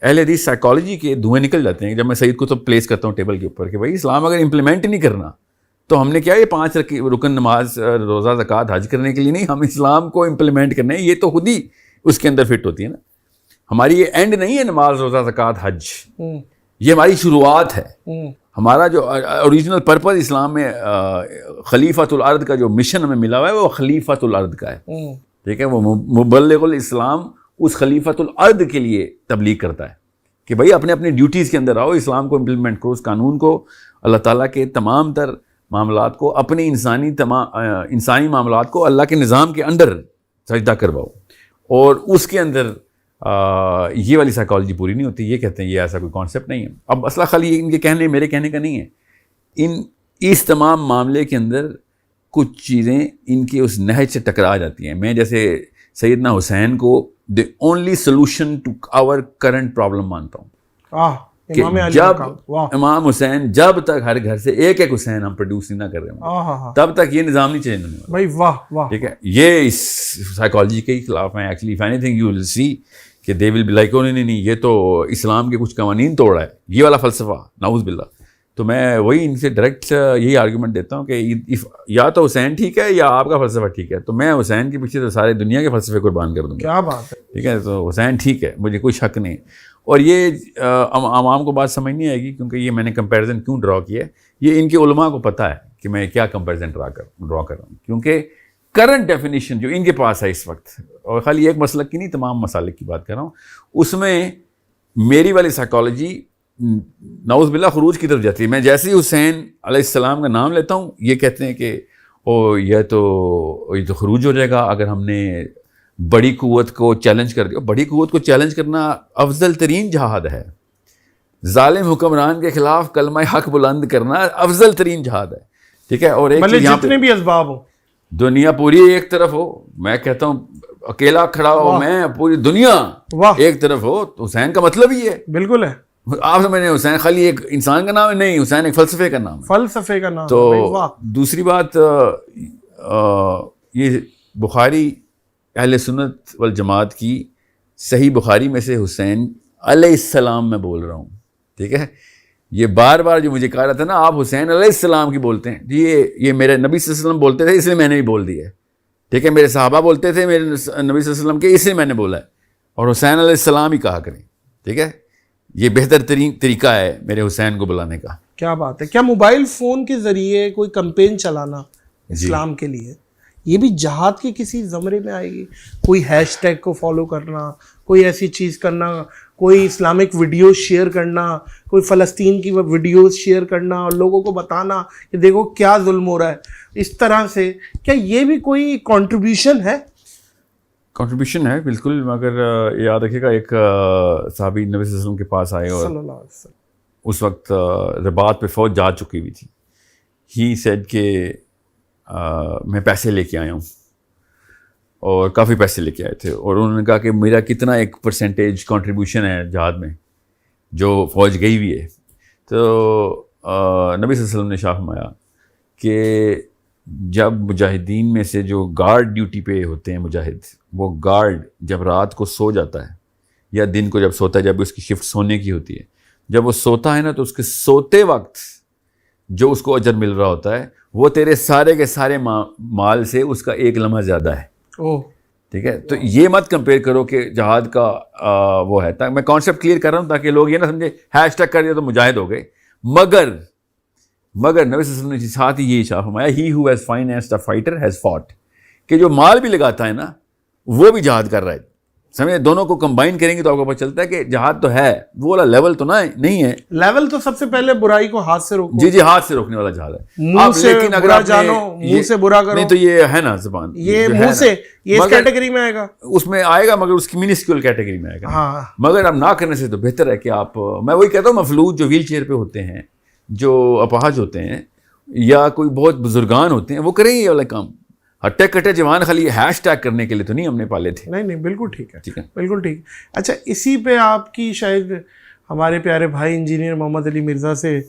اہل حدیث سائیکالوجی کے دھوئیں نکل جاتے ہیں جب میں سید قطب پلیس کرتا ہوں ٹیبل کے اوپر کہ بھائی اسلام اگر امپلیمنٹ نہیں کرنا تو ہم نے کیا یہ 5 رکن نماز, روزہ, زکوٰۃ, حج کرنے کے لیے نہیں, ہم اسلام کو امپلیمنٹ کرنے, یہ تو خود ہی اس کے اندر فٹ ہوتی ہے نا. ہماری یہ اینڈ نہیں ہے نماز, روزہ, زکوٰۃ, حج, یہ ہماری شروعات ہے. ہمارا جو اوریجنل پرپز اسلام میں خلیفۃ الارض کا جو مشن ہمیں ملا ہوا ہے وہ خلیفۃ الارض کا ہے. ٹھیک ہے, وہ مبلغ الاسلام اس خلیفۃ الارض کے لیے تبلیغ کرتا ہے کہ بھائی اپنے اپنے ڈیوٹیز کے اندر آؤ, اسلام کو امپلیمنٹ کرو, اس قانون کو, اللہ تعالیٰ کے تمام تر معاملات کو, اپنے انسانی معاملات کو اللہ کے نظام کے اندر سجدہ کرواؤ, اور اس کے اندر یہ والی سائیکالوجی پوری نہیں ہوتی. یہ کہتے ہیں یہ ایسا کوئی کانسیپٹ نہیں ہے. اب مسئلہ خالی ان کے کہنے میرے کہنے کا نہیں ہے. اس تمام معاملے کے اندر کچھ چیزیں ان کے اس نہج سے ٹکرا جاتی ہیں. میں جیسے سیدنا حسین کو the only solution to our current problem مانتا ہوں. کہ جب امام حسین جب تک ہر گھر سے ایک ایک حسین ہم پروڈیوس نہ کر رہے ہوں تب تک یہ نظام نہیں چینج ہونے والا. بھائی واہ واہ. ٹھیک ہے, یہ اس سائیکالوجی کے خلاف ہیں. Actually if any thing you will سی کہ دے ول بی لائک نہیں یہ تو اسلام کے کچھ قوانین توڑ رہا ہے, یہ والا فلسفہ, نعوذ باللہ. تو میں وہی ان سے ڈائریکٹ یہی آرگومنٹ دیتا ہوں کہ یا تو حسین ٹھیک ہے یا آپ کا فلسفہ ٹھیک ہے. تو میں حسین کے پیچھے تو سارے دنیا کے فلسفے قربان کر دوں گا. کیا بات ہے. ٹھیک ہے, تو حسین ٹھیک ہے, مجھے کوئی شک نہیں. اور یہ عوام کو بات سمجھ نہیں آئے گی کیونکہ یہ میں نے کمپیریزن کیوں ڈرا کیا ہے. یہ ان کے علماء کو پتہ ہے کہ میں کیا کمپیریزن ڈرا کر رہا ہوں, کیونکہ کرنٹ ڈیفینیشن جو ان کے پاس ہے اس وقت, اور خالی ایک مسلک کی نہیں تمام مسالک کی بات کر رہا ہوں, اس میں میری والی سائیکالوجی نعوذ باللہ خروج کی طرف جاتی ہے. میں جیسے ہی حسین علیہ السلام کا نام لیتا ہوں یہ کہتے ہیں کہ یہ تو خروج ہو جائے گا اگر ہم نے بڑی قوت کو چیلنج کر دیا. بڑی قوت کو چیلنج کرنا افضل ترین جہاد ہے. ظالم حکمران کے خلاف کلمہ حق بلند کرنا افضل ترین جہاد ہے. ٹھیک ہے, اور ایک جتنے بھی اسباب ہو, دنیا پوری ایک طرف ہو, میں کہتا ہوں اکیلا کھڑا ہو میں, پوری دنیا ایک طرف ہو, تو حسین کا مطلب ہی ہے. بالکل ہے. آپ سمجھ رہے ہیں حسین خالی ایک انسان کا نام ہے نہیں, حسین ایک فلسفے کا نام ہے. فلسفے کا نام. تو دوسری بات یہ بخاری اہل سنت والجماعت کی صحیح بخاری میں سے حسین علیہ السلام میں بول رہا ہوں. ٹھیک ہے, یہ بار بار جو مجھے کہا رہا تھا نا آپ حسین علیہ السلام کی بولتے ہیں, یہ میرے نبی صلی اللہ علیہ وسلم بولتے تھے اس لیے میں نے بھی بول دیا ہے. ٹھیک ہے, میرے صحابہ بولتے تھے میرے نبی صلی اللہ علیہ وسلم کے, اس لیے میں نے بولا ہے, اور حسین علیہ السلام ہی کہا کریں. ٹھیک ہے, یہ بہتر ترین طریقہ ہے میرے حسین کو بلانے کا. کیا بات ہے. کیا موبائل فون کے ذریعے کوئی کمپین چلانا اسلام کے لیے یہ بھی جہاد کے کسی زمرے میں آئے گی؟ کوئی ہیش ٹیگ کو فالو کرنا, کوئی ایسی چیز کرنا, کوئی اسلامک ویڈیوز شیئر کرنا, کوئی فلسطین کی ویڈیوز شیئر کرنا اور لوگوں کو بتانا کہ دیکھو کیا ظلم ہو رہا ہے, اس طرح سے کیا یہ بھی کوئی کنٹریبیوشن ہے؟ کنٹریبیوشن ہے بالکل. مگر یاد رکھیے گا ایک صحابی نبی صلی اللہ علیہ وسلم کے پاس آئے اور اس وقت رباط پہ فوج جا چکی ہوئی تھی. ہی سیڈ کہ میں پیسے لے کے آیا ہوں, اور کافی پیسے لے کے آئے تھے, اور انہوں نے کہا کہ میرا کتنا ایک پرسنٹیج کنٹریبیوشن ہے جہاد میں جو فوج گئی ہوئی ہے. تو نبی صلی اللہ علیہ وسلم نے شاہ فرمایا کہ جب مجاہدین میں سے جو گارڈ ڈیوٹی پہ ہوتے ہیں مجاہد, وہ گارڈ جب رات کو سو جاتا ہے یا دن کو جب سوتا ہے, جب اس کی شفٹ سونے کی ہوتی ہے, جب وہ سوتا ہے نا تو اس کے سوتے وقت جو اس کو اجر مل رہا ہوتا ہے وہ تیرے سارے کے سارے مال سے اس کا ایک لمحہ زیادہ ہے. ٹھیک ہے, تو یہ مت کمپیئر کرو کہ جہاد کا وہ ہے. میں کانسیپٹ کلیئر کر رہا ہوں تاکہ لوگ یہ نہ سمجھے ہیش ٹیگ کر دیا تو مجاہد ہو گئے. مگر نبی صلی اللہ علیہ وسلم نے ساتھ ہی یہ اشارہ فرمایا, he who has financed a fighter has fought, کہ جو مال بھی لگاتا ہے نا وہ بھی جہاد کر رہا ہے. سمجھے, دونوں کو کمبائن کریں گے تو آپ کو پتہ چلتا ہے کہ جہاد تو ہے, وہ والا لیول تو نہیں ہے. لیول تو سب سے پہلے برائی کو ہاتھ سے روکو. جی ہاتھ سے روکنے والا جہاد ہے. منہ سے برا جانو, منہ سے برا کرو. نہیں تو یہ ہے نا زبان, یہ منہ سے یہ اس کیٹیگری میں آئے گا, اس میں آئے گا, مگر اس کی منسکیول کیٹیگری میں آئے گا. ہاں, مگر اب نہ کرنے سے تو بہتر ہے کہ آپ, میں وہی کہتا ہوں مفلوج جو ویل چیئر پہ ہوتے ہیں, جو اپاہج ہوتے ہیں, یا کوئی بہت بزرگان ہوتے ہیں, وہ کریں یہ والا کام. ہٹے کٹے جوان خالی ہیش ٹیگ کرنے کے لیے تو نہیں ہم نے پالے تھے. نہیں بالکل ٹھیک ہے, بالکل ٹھیک. اچھا, اسی پہ آپ کی شاید ہمارے پیارے بھائی انجینئر محمد علی مرزا سے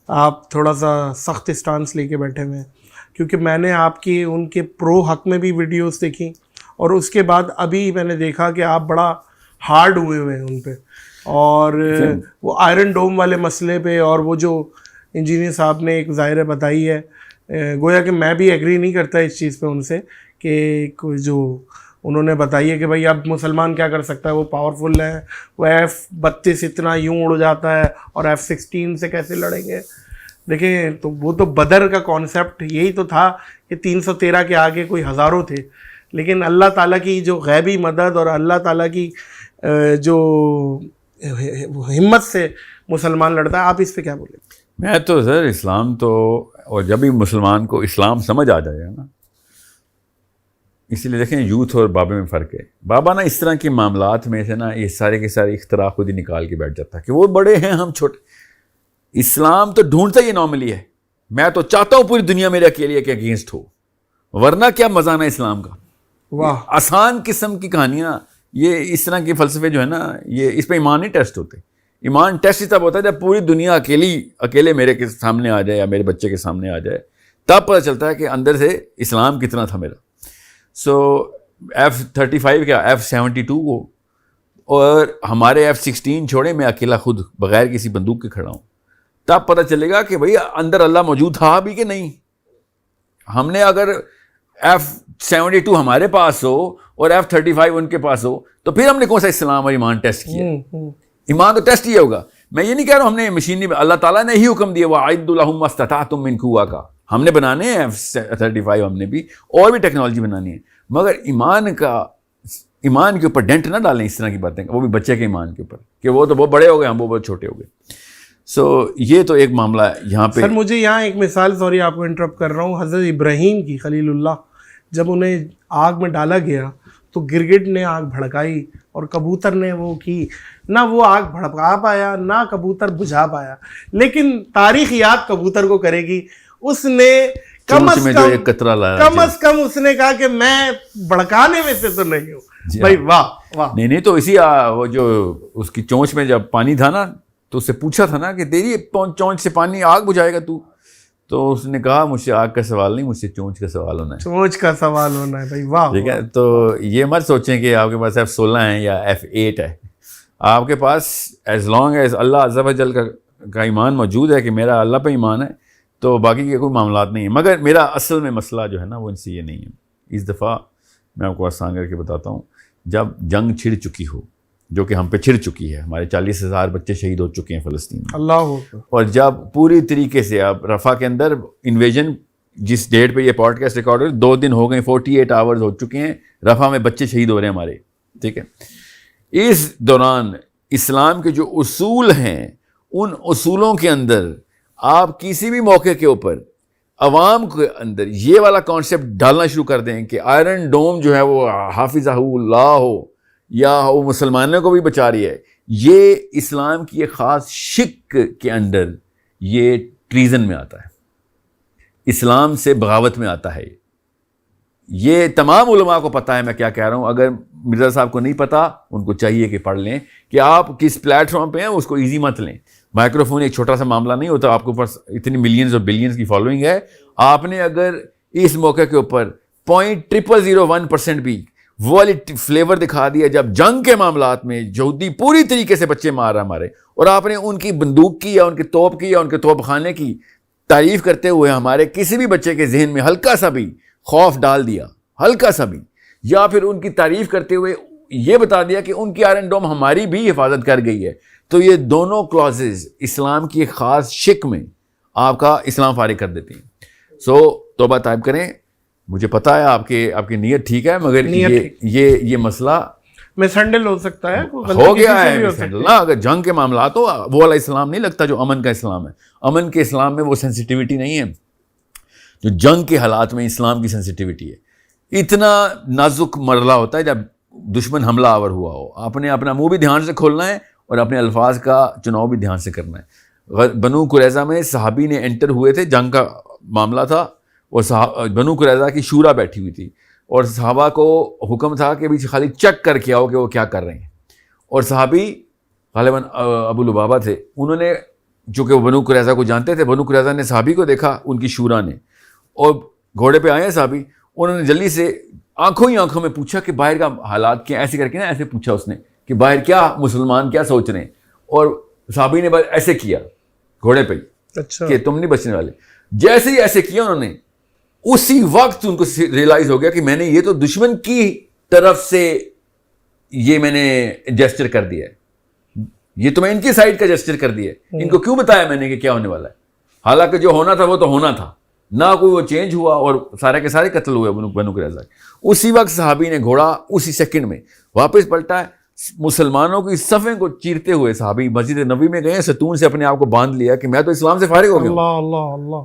آپ تھوڑا سا سخت اسٹانس لے کے بیٹھے ہوئے ہیں, کیونکہ میں نے آپ کی ان کے پرو حق میں بھی ویڈیوز دیکھی, اور اس کے بعد ابھی میں نے دیکھا کہ آپ بڑا ہارڈ ہوئے ہیں ان پہ, اور وہ آئرن ڈوم والے مسئلے پہ, اور وہ جو انجینئر صاحب نے ایک ظاہر بتائی ہے, گویا کہ میں بھی ایگری نہیں کرتا اس چیز پہ ان سے, کہ جو انہوں نے بتائی ہے کہ بھائی اب مسلمان کیا کر سکتا ہے, وہ پاورفل ہے, وہ F-32 اتنا یوں اڑ جاتا ہے, اور F-16 سے کیسے لڑیں گے. دیکھیں, تو وہ تو بدر کا کانسیپٹ یہی تو تھا کہ 313 کے آگے کوئی ہزاروں تھے, لیکن اللہ تعالیٰ کی جو غیبی مدد اور اللہ تعالیٰ کی جو ہمت سے مسلمان لڑتا ہے. آپ اس پہ کیا بولیں؟ میں تو سر اسلام تو, اور جب بھی مسلمان کو اسلام سمجھ آ جائے گا نا, اسی لیے دیکھیں یوتھ اور بابے میں فرق ہے. بابا نا اس طرح کے معاملات میں سے نا یہ سارے کے سارے اختراع خود ہی نکال کے بیٹھ جاتا ہے کہ وہ بڑے ہیں ہم چھوٹے. اسلام تو ڈھونڈتا ہی نارملی ہے. میں تو چاہتا ہوں پوری دنیا میرے اکیلے کے اگینسٹ ہو, ورنہ کیا مزہ نا اسلام کا. واہ, آسان قسم کی کہانیاں. یہ اس طرح کے فلسفے جو ہے نا, یہ اس پہ ایمان نہیں ٹیسٹ ہوتے. ایمان ٹیسٹ تب ہوتا ہے جب پوری دنیا اکیلے میرے کے سامنے آ جائے یا میرے بچے کے سامنے آ جائے, تب پتہ چلتا ہے کہ اندر سے اسلام کتنا تھا میرا. سو F-35 کیا F-72 کو اور ہمارے F-16 چھوڑے, میں اکیلا خود بغیر کسی بندوق کے کھڑا ہوں, تب پتہ چلے گا کہ بھئی اندر اللہ موجود تھا بھی کہ نہیں. ہم نے اگر F-72 ہمارے پاس ہو اور F-35 ان کے پاس ہو تو پھر ہم نے کون سا اسلام اور ایمان ٹیسٹ کیا؟ ایمان تو ٹیسٹ ہی ہوگا. میں یہ نہیں کہہ رہا ہوں ہم نے مشینری, اللہ تعالیٰ نے ہی حکم دیا وَأَعِدُّوا لَهُم مَّا اسْتَطَعْتُم مِّن قُوَّةٍ کا. ہم نے بنانے ہیں F-35, ہم نے بھی اور بھی ٹیکنالوجی بنانی ہے, مگر ایمان کے اوپر ڈینٹ نہ ڈالیں اس طرح کی باتیں, وہ بھی بچے کے ایمان کے اوپر کہ وہ تو بہت بڑے ہو گئے, ہم وہ بہت چھوٹے ہو گئے. سو یہ تو ایک معاملہ ہے یہاں پہ. سر مجھے یہاں ایک مثال, سوری آپ کو انٹرپٹ کر رہا ہوں, حضرت ابراہیم کی خلیل اللہ, جب انہیں آگ میں ڈالا گیا تو گرگٹ نے آگ بھڑکائی اور کبوتر نے وہ کی, نہ وہ آگ بھڑکا پایا نہ کبوتر بجھا پایا, لیکن تاریخ یاد کبوتر کو کرے گی. اس نے کم از کم اس نے کہا کہ میں بھڑکانے میں سے تو نہیں ہوں. بھائی واہ واہ. نہیں تو اسی وہ جو اس کی چونچ میں جب پانی تھا نا, تو اس سے پوچھا تھا نا کہ تیری چونچ سے پانی آگ بجھائے گا تو اس نے کہا مجھ سے آگ کا سوال نہیں, مجھ سے چونچ کا سوال ہونا ہے. چونچ کا سوال ہونا ہے. بھائی واہ. ٹھیک ہے, تو یہ مت سوچیں کہ آپ کے پاس F-16 ہے یا F-8 ہے. آپ کے پاس ایز لانگ ایز اللہ عز و جل کا ایمان موجود ہے کہ میرا اللہ پہ ایمان ہے, تو باقی کے کوئی معاملات نہیں ہیں. مگر میرا اصل میں مسئلہ جو ہے نا وہ ان سے یہ نہیں ہے. اس دفعہ میں آپ کو آسان کر کے بتاتا ہوں, جب جنگ چھڑ چکی ہو, جو کہ ہم پہ چھڑ چکی ہے, ہمارے 40,000 بچے شہید ہو چکے ہیں فلسطین میں, اللہ, اور جب پوری طریقے سے اب رفح کے اندر انویژن جس ڈیٹ پہ یہ پوڈ کاسٹ ریکارڈ ہو 2 دن ہو گئے, 48 آورز ہو چکے ہیں, رفح میں بچے شہید ہو رہے ہیں ہمارے. ٹھیک ہے, اس دوران اسلام کے جو اصول ہیں ان اصولوں کے اندر آپ کسی بھی موقع کے اوپر عوام کے اندر یہ والا کانسیپٹ ڈالنا شروع کر دیں کہ آئرن ڈوم جو ہے وہ حافظہ اللہ ہو یا وہ مسلمانوں کو بھی بچا رہی ہے, یہ اسلام کی ایک خاص شک کے اندر یہ ٹریزن میں آتا ہے, اسلام سے بغاوت میں آتا ہے. یہ تمام علماء کو پتہ ہے میں کیا کہہ رہا ہوں. اگر مرزا صاحب کو نہیں پتہ, ان کو چاہیے کہ پڑھ لیں کہ آپ کس پلیٹ فارم پہ ہیں, اس کو ایزی مت لیں. مائکرو فون ایک چھوٹا سا معاملہ نہیں ہوتا, آپ کے اوپر اتنی ملینز اور بلینز کی فالوئنگ ہے. آپ نے اگر اس موقع کے اوپر 0.0001% بھی وہ والی فلیور دکھا دیا جب جنگ کے معاملات میں یہودی پوری طریقے سے بچے مار رہا ہمارے, اور آپ نے ان کی بندوق کی یا ان کے توپ کی یا ان کے توپ خانے کی تعریف کرتے ہوئے ہمارے کسی بھی بچے کے ذہن میں ہلکا سا بھی خوف ڈال دیا, ہلکا سا بھی, یا پھر ان کی تعریف کرتے ہوئے یہ بتا دیا کہ ان کی آئرن ڈوم ہماری بھی حفاظت کر گئی ہے, تو یہ دونوں کلازز اسلام کی ایک خاص شک میں آپ کا اسلام فارغ کر دیتی ہیں. سو توبہ طائب کریں. مجھے پتا ہے آپ کی نیت ٹھیک ہے, مگر یہ مسئلہ مس ہینڈل ہو سکتا ہے, ہو گیا ہے مس ہینڈل نا. اگر جنگ کے معاملات ہو وہ والا اسلام نہیں لگتا جو امن کا اسلام ہے. امن کے اسلام میں وہ سینسٹیوٹی نہیں ہے جو جنگ کے حالات میں اسلام کی سینسٹیوٹی ہے. اتنا نازک مرحلہ ہوتا ہے جب دشمن حملہ آور ہوا ہو. آپ نے اپنا منہ بھی دھیان سے کھولنا ہے اور اپنے الفاظ کا چناؤ بھی دھیان سے کرنا ہے. بنو قریظہ میں صحابی نے انٹر ہوئے تھے, جنگ کا معاملہ تھا, اور بنو قریظہ کی شورا بیٹھی ہوئی تھی, اور صحابہ کو حکم تھا کہ بھی خالی چیک کر کے آؤ کہ وہ کیا کر رہے ہیں. اور صحابی غالباً ابو لبابہ تھے, انہوں نے چونکہ وہ بنو قریظہ کو جانتے تھے, بنو قریظہ نے صحابی کو دیکھا, ان کی شورا نے, اور گھوڑے پہ آئے ہیں صحابی, انہوں نے جلدی سے آنکھوں میں پوچھا کہ باہر کا حالات کیا, ایسے کر کے نا ایسے پوچھا اس نے کہ باہر کیا مسلمان کیا سوچ رہے ہیں, اور صحابی نے بس ایسے کیا گھوڑے پہ کہ تم نہیں بچنے والے. جیسے ہی ایسے کیا انہوں نے, اسی وقت ان کو ریئلائز ہو گیا کہ میں نے یہ تو دشمن کی طرف سے یہ میں نے جیسچر کر دیا ہے, یہ تو میں ان کی سائڈ کا جیسچر کر دیا ہے. ان کو کیوں بتایا میں نے کہ کیا ہونے والا ہے, حالانکہ جو ہونا تھا وہ تو ہونا تھا, نہ کوئی وہ چینج ہوا, اور سارے کے سارے قتل ہوئے بنو قریظہ. اسی وقت صحابی نے گھوڑا اسی سیکنڈ میں واپس پلٹا ہے, مسلمانوں کی صفیں کو چیرتے ہوئے صحابی مسجد نبوی میں گئے, ستون سے اپنے آپ کو باندھ لیا کہ میں تو اسلام سے فارغ ہو گیا. اللہ اللہ اللہ.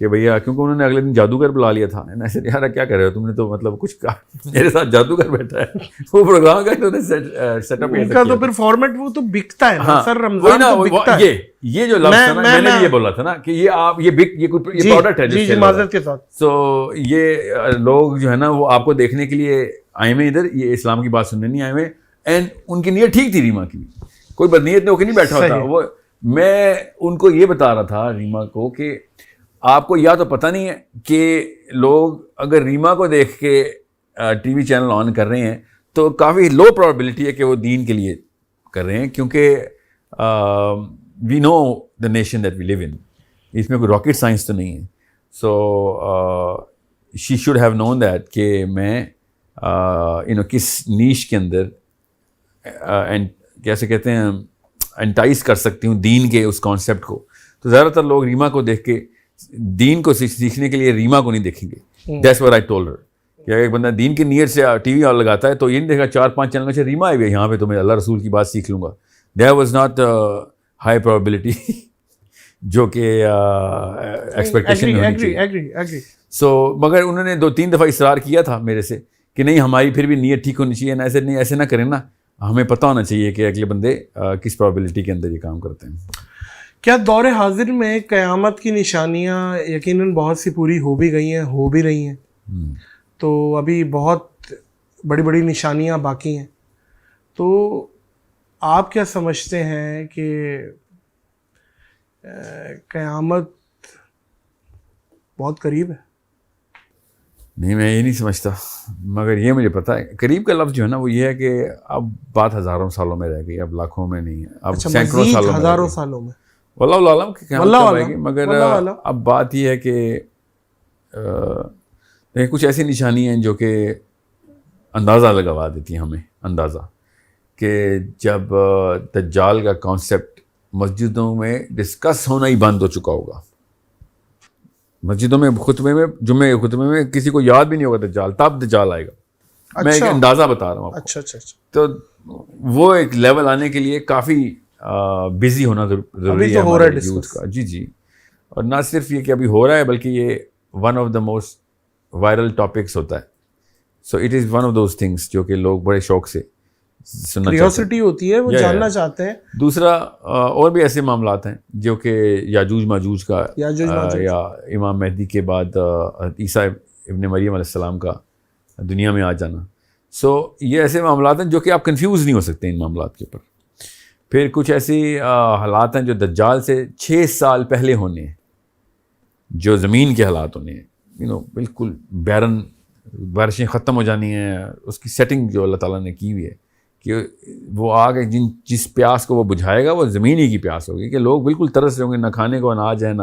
کہ بھیا, کیونکہ انہوں نے اگلے دن جادوگر بلا لیا تھا. ایسے یار کیا کر رہے ہو تم نے, تو مطلب کچھ کہا, میرے ساتھ جادوگر بیٹھا ہے. وہ پروگرام کا انہوں نے سیٹ اپ ان کا تو پھر فارمیٹ وہ تو بکتا ہے نا سر, رمضان تو بکتا ہے. یہ جو لفظ ہے نا, میں نے یہ بولا تھا نا کہ یہ آپ یہ پروڈکٹ ہے. جی معذرت کے ساتھ. سو یہ لوگ جو ہے نا وہ آپ کو دیکھنے کے لیے آئے ہوئے ادھر, یہ اسلام کی بات سننے نہیں آئے ہوئے. اینڈ ان کی نیت ٹھیک تھی ریما کی, کوئی بدنیت نے ہو کے نہیں بیٹھا ہوتا. وہ میں ان کو یہ بتا رہا تھا ریما کو کہ آپ کو یا تو پتہ نہیں ہے کہ لوگ اگر ریما کو دیکھ کے ٹی وی چینل آن کر رہے ہیں تو کافی لو پرابیبلٹی ہے کہ وہ دین کے لیے کر رہے ہیں, کیونکہ وی نو دا نیشن دیٹ وی لیو ان, اس میں کوئی راکٹ سائنس تو نہیں ہے. So she should have known that کہ میں کس نیش کے اندر کیسے کہتے ہیں انٹائز کر سکتی ہوں دین کے اس کانسیپٹ کو. تو زیادہ تر لوگ ریما کو دیکھ کے دین کو سیکھنے کے لیے ریما کو نہیں دیکھیں گے. دیٹس واٹ آئی ٹولڈ ہر, کہ اگر ایک بندہ دین کی نیت سے ٹی وی لگاتا ہے تو یہ نہیں دیکھا 4-5 چینل سے ریما آئی ہوئی ہے یہاں پہ تو میں اللہ رسول کی بات سیکھ لوں گا. That was not high probability جو کہ ایکسپیکٹیشن ہونی چاہیے. سو مگر انہوں نے 2-3 دفعہ اصرار کیا تھا میرے سے کہ نہیں ہماری پھر بھی نیت ٹھیک ہونی چاہیے, ایسے نہ کریں نا, ہمیں پتہ ہونا چاہیے کہ اگلے بندے کس پرابیبلٹی کے اندر یہ کام کرتے ہیں. کیا دور حاضر میں قیامت کی نشانیاں یقیناً بہت سی پوری ہو بھی گئی ہیں, ہو بھی رہی ہیں, تو ابھی بہت بڑی بڑی نشانیاں باقی ہیں, تو آپ کیا سمجھتے ہیں کہ قیامت بہت قریب ہے؟ نہیں, میں یہ نہیں سمجھتا, مگر یہ مجھے پتہ ہے قریب کا لفظ جو ہے نا وہ یہ ہے کہ اب بات ہزاروں سالوں میں رہ گئی, اب لاکھوں میں نہیں ہے, اب سینکڑوں سالوں میں, ہزاروں سالوں میں, واللہ عالم کہ قیامت کب آئے گی. مگر اب بات یہ ہے کہ کچھ ایسی نشانی ہیں جو کہ اندازہ لگوا دیتی ہیں ہمیں, اندازہ کہ جب دجال کا کانسیپٹ مسجدوں میں ڈسکس ہونا ہی بند ہو چکا ہوگا, مسجدوں میں خطبے میں, جمعے خطبے میں کسی کو یاد بھی نہیں ہوگا دجال, تب دجال آئے گا. میں ایک اندازہ بتا رہا ہوں آپ کو. اچھا. تو وہ ایک لیول آنے کے لیے کافی بزی ہونا ضروری ہے ہمارے یوتھ کا. جی, اور نہ صرف یہ کہ ابھی ہو رہا ہے بلکہ یہ one of the most viral topics ہوتا ہے. So it is one of those things جو کہ لوگ بڑے شوق سے سننا کیوریوسٹی ہوتی ہے, وہ جاننا چاہتے ہیں. دوسرا اور بھی ایسے معاملات ہیں جو کہ یاجوج ماجوج کا, یا امام مہدی کے بعد عیسیٰ ابن مریم علیہ السلام کا دنیا میں آ جانا. سو یہ ایسے معاملات ہیں جو کہ آپ کنفیوز نہیں ہو سکتے ان معاملات کے اوپر. پھر کچھ ایسی حالات ہیں جو دجال سے 6 سال پہلے ہونے ہیں, جو زمین کے حالات ہونے ہیں, بالکل بیرن, بارشیں ختم ہو جانی ہیں. اس کی سیٹنگ جو اللہ تعالیٰ نے کی ہوئی ہے کہ وہ آگ جس پیاس کو وہ بجھائے گا وہ زمین ہی کی پیاس ہوگی, کہ لوگ بالکل ترس رہے ہوں گے, نہ کھانے کو اناج ہے, نہ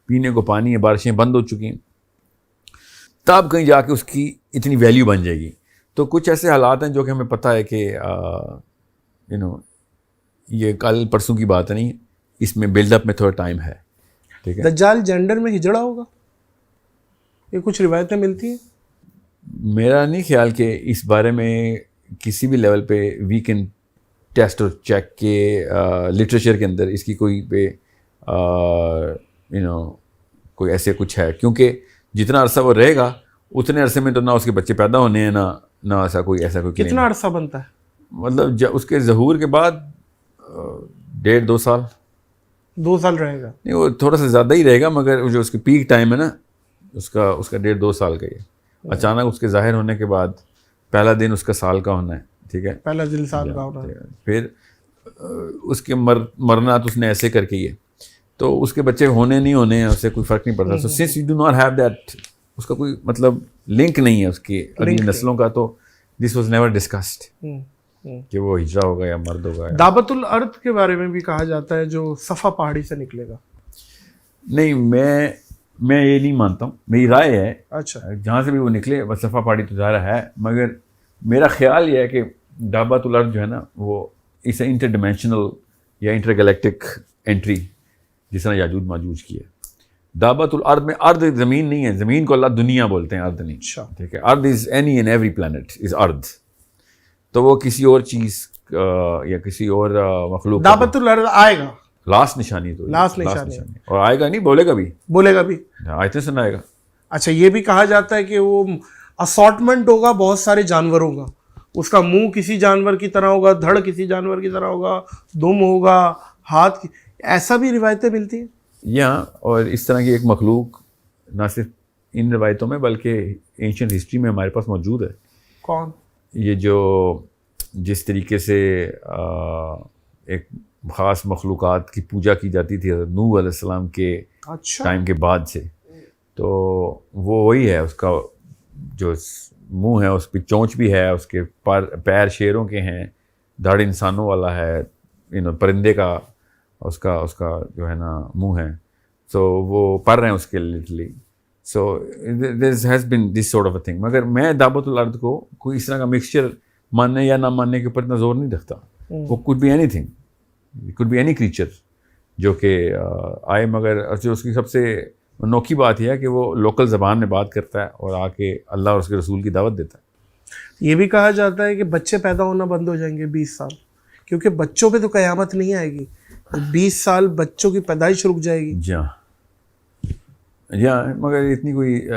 پینے کو پانی ہے, بارشیں بند ہو چکی ہیں, تب کہیں جا کے اس کی اتنی ویلیو بن جائے گی. تو کچھ ایسے حالات ہیں جو کہ ہمیں پتہ ہے کہ یہ کل پرسوں کی بات نہیں, اس میں بلڈ اپ میں تھوڑا ٹائم ہے. ٹھیک ہے, دجال جینڈر میں ہجڑا ہوگا, یہ کچھ روایتیں ملتی ہیں. میرا نہیں خیال کہ اس بارے میں کسی بھی لیول پہ وی کین ٹیسٹ اور چیک کہ لٹریچر کے اندر اس کی کوئی پہ کوئی ایسے کچھ ہے, کیونکہ جتنا عرصہ وہ رہے گا اتنے عرصے میں تو نہ اس کے بچے پیدا ہونے ہیں, نہ ایسا کوئی کتنا عرصہ بنتا ہے, مطلب اس کے ظہور کے بعد 1.5-2 سال. 2 سال رہے گا؟ نہیں, وہ تھوڑا سا زیادہ ہی رہے گا, مگر جو اس کی پیک ٹائم ہے نا اس کا 1.5-2 سال کا. یہ اچانک اس کے ظاہر ہونے کے بعد پہلا دن اس کا سال کا ہونا ہے. ٹھیک ہے, پہلا دن سال کا ہونا ہے. پھر اس کے مرنا تو اس نے ایسے کر کے یہ, تو اس کے بچے ہونے نہیں ہونے ہیں اس سے کوئی فرق نہیں پڑتا. So since you do not have that, اس کا کوئی مطلب لنک نہیں ہے اس کی اگلی نسلوں کا, تو دس واز نیور ڈسکسڈ کہ وہ ہجرا ہوگا یا مرد ہوگا. دعوت الارض کے بارے میں بھی کہا جاتا ہے جو صفا پہاڑی سے نکلے گا. نہیں, میں یہ نہیں مانتا ہوں, میری رائے ہے. اچھا, جہاں سے بھی وہ نکلے وہ صفا پہاڑی تو ظاہر ہے, مگر میرا خیال یہ ہے کہ دعوت الارض جو ہے نا وہ اس انٹر ڈیمینشنل یا انٹر گلیکٹک انٹری جس طرح یاجوج ماجوج کی ہے. دعوت الارض میں ارض زمین نہیں ہے, زمین کو اللہ دنیا بولتے ہیں, ارض نہیں. ٹھیک ہے, ارض is any and every plant is ارض, تو وہ کسی اور چیز یا کسی اور مخلوق. دعوت الارض آئے گا, لاسٹ نشانی تو لاسٹ نشانی اور آئے گا نہیں، بولے گا بھی آیتیں سنائے گا. اچھا یہ بھی کہا جاتا ہے کہ وہ اسارٹمنٹ ہوگا بہت سارے جانوروں کا، اس کا منہ کسی جانور کی طرح ہوگا، دھڑ کسی جانور کی طرح ہوگا، دم ہوگا، ہاتھ ایسا بھی روایتیں ملتی ہیں. یہاں اور اس طرح کی ایک مخلوق نہ صرف ان روایتوں میں بلکہ اینشینٹ ہسٹری میں ہمارے پاس موجود ہے. کون؟ یہ جو جس طریقے سے ایک خاص مخلوقات کی پوجا کی جاتی تھی نوح علیہ السلام کے ٹائم کے بعد سے، تو وہ وہی ہے. اس کا جو منہ ہے اس پہ چونچ بھی ہے، اس کے پیر شیروں کے ہیں، دھڑ انسانوں والا ہے، پرندے کا اس کا جو ہے نا منہ ہے. سو وہ پر رہے ہیں اس کے literally. So there has been this sort of a thing. مگر میں دعوت الارض کو کوئی اس طرح کا مکسچر ماننے یا نہ ماننے کے اوپر اتنا زور نہیں رکھتا. وہ could be anything, it could be any creature جو کہ آئے. مگر جو اس کی سب سے انوکھی بات یہ ہے کہ وہ لوکل زبان میں بات کرتا ہے اور آ کے اللہ اور اس کے رسول کی دعوت دیتا ہے. یہ بھی کہا جاتا ہے کہ بچے پیدا ہونا بند ہو جائیں گے 20 سال، کیونکہ بچوں پہ تو قیامت نہیں آئے گی. 20 سال بچوں کی پیدائش رک جائے گی. جی ہاں، مگر اتنی کوئی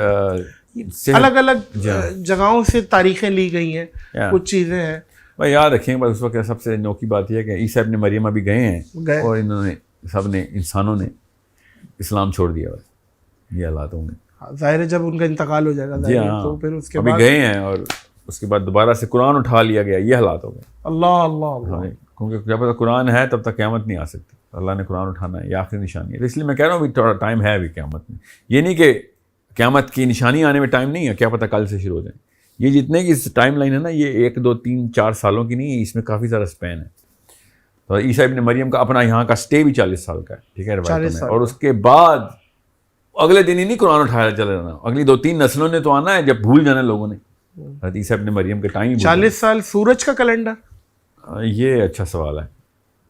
الگ الگ جگہوں سے تاریخیں لی گئی ہیں، کچھ چیزیں ہیں. بھائی یاد رکھیں بس اس وقت سب سے انوکھی بات یہ ہے کہ عیسیٰ ابن مریم ابھی گئے ہیں اور انہوں نے سب نے انسانوں نے اسلام چھوڑ دیا. بس یہ حالات ہوں گے. ظاہر ہے جب ان کا انتقال ہو جائے گا جی ہاں، تو پھر اس کے ابھی بعد گئے ہیں اور اس کے بعد دوبارہ سے قرآن اٹھا لیا گیا. یہ حالات ہو گئے. اللہ اللہ اللہ. کیونکہ جب تک قرآن ہے تب تک قیامت نہیں آ سکتی. اللہ نے قرآن اٹھانا ہے، یہ آخری نشانی ہے. اس لیے میں کہہ رہا ہوں تھوڑا ٹائم ہے ابھی قیامت میں. یہ نہیں کہ قیامت کی نشانی آنے میں ٹائم نہیں ہے، کیا پتہ کل سے شروع ہو جائیں. یہ جتنے کی ٹائم لائن ہے نا، یہ 1 2 3 4 سالوں کی نہیں ہے، اس میں کافی سارا اسپین ہے. تو عیسیٰ ابن مریم کا اپنا یہاں کا سٹے بھی 40 سال کا ہے، ٹھیک ہے روایتوں میں. اور اس کے بعد اگلے دن ہی نہیں قرآن اٹھایا چلے جانا، اگلی 2 3 نسلوں نے تو آنا ہے جب بھول جانا لوگوں نے. حضرت عیسیٰ ابن مریم کے ٹائم 40 سال سورج کا کیلنڈر. یہ اچھا سوال ہے.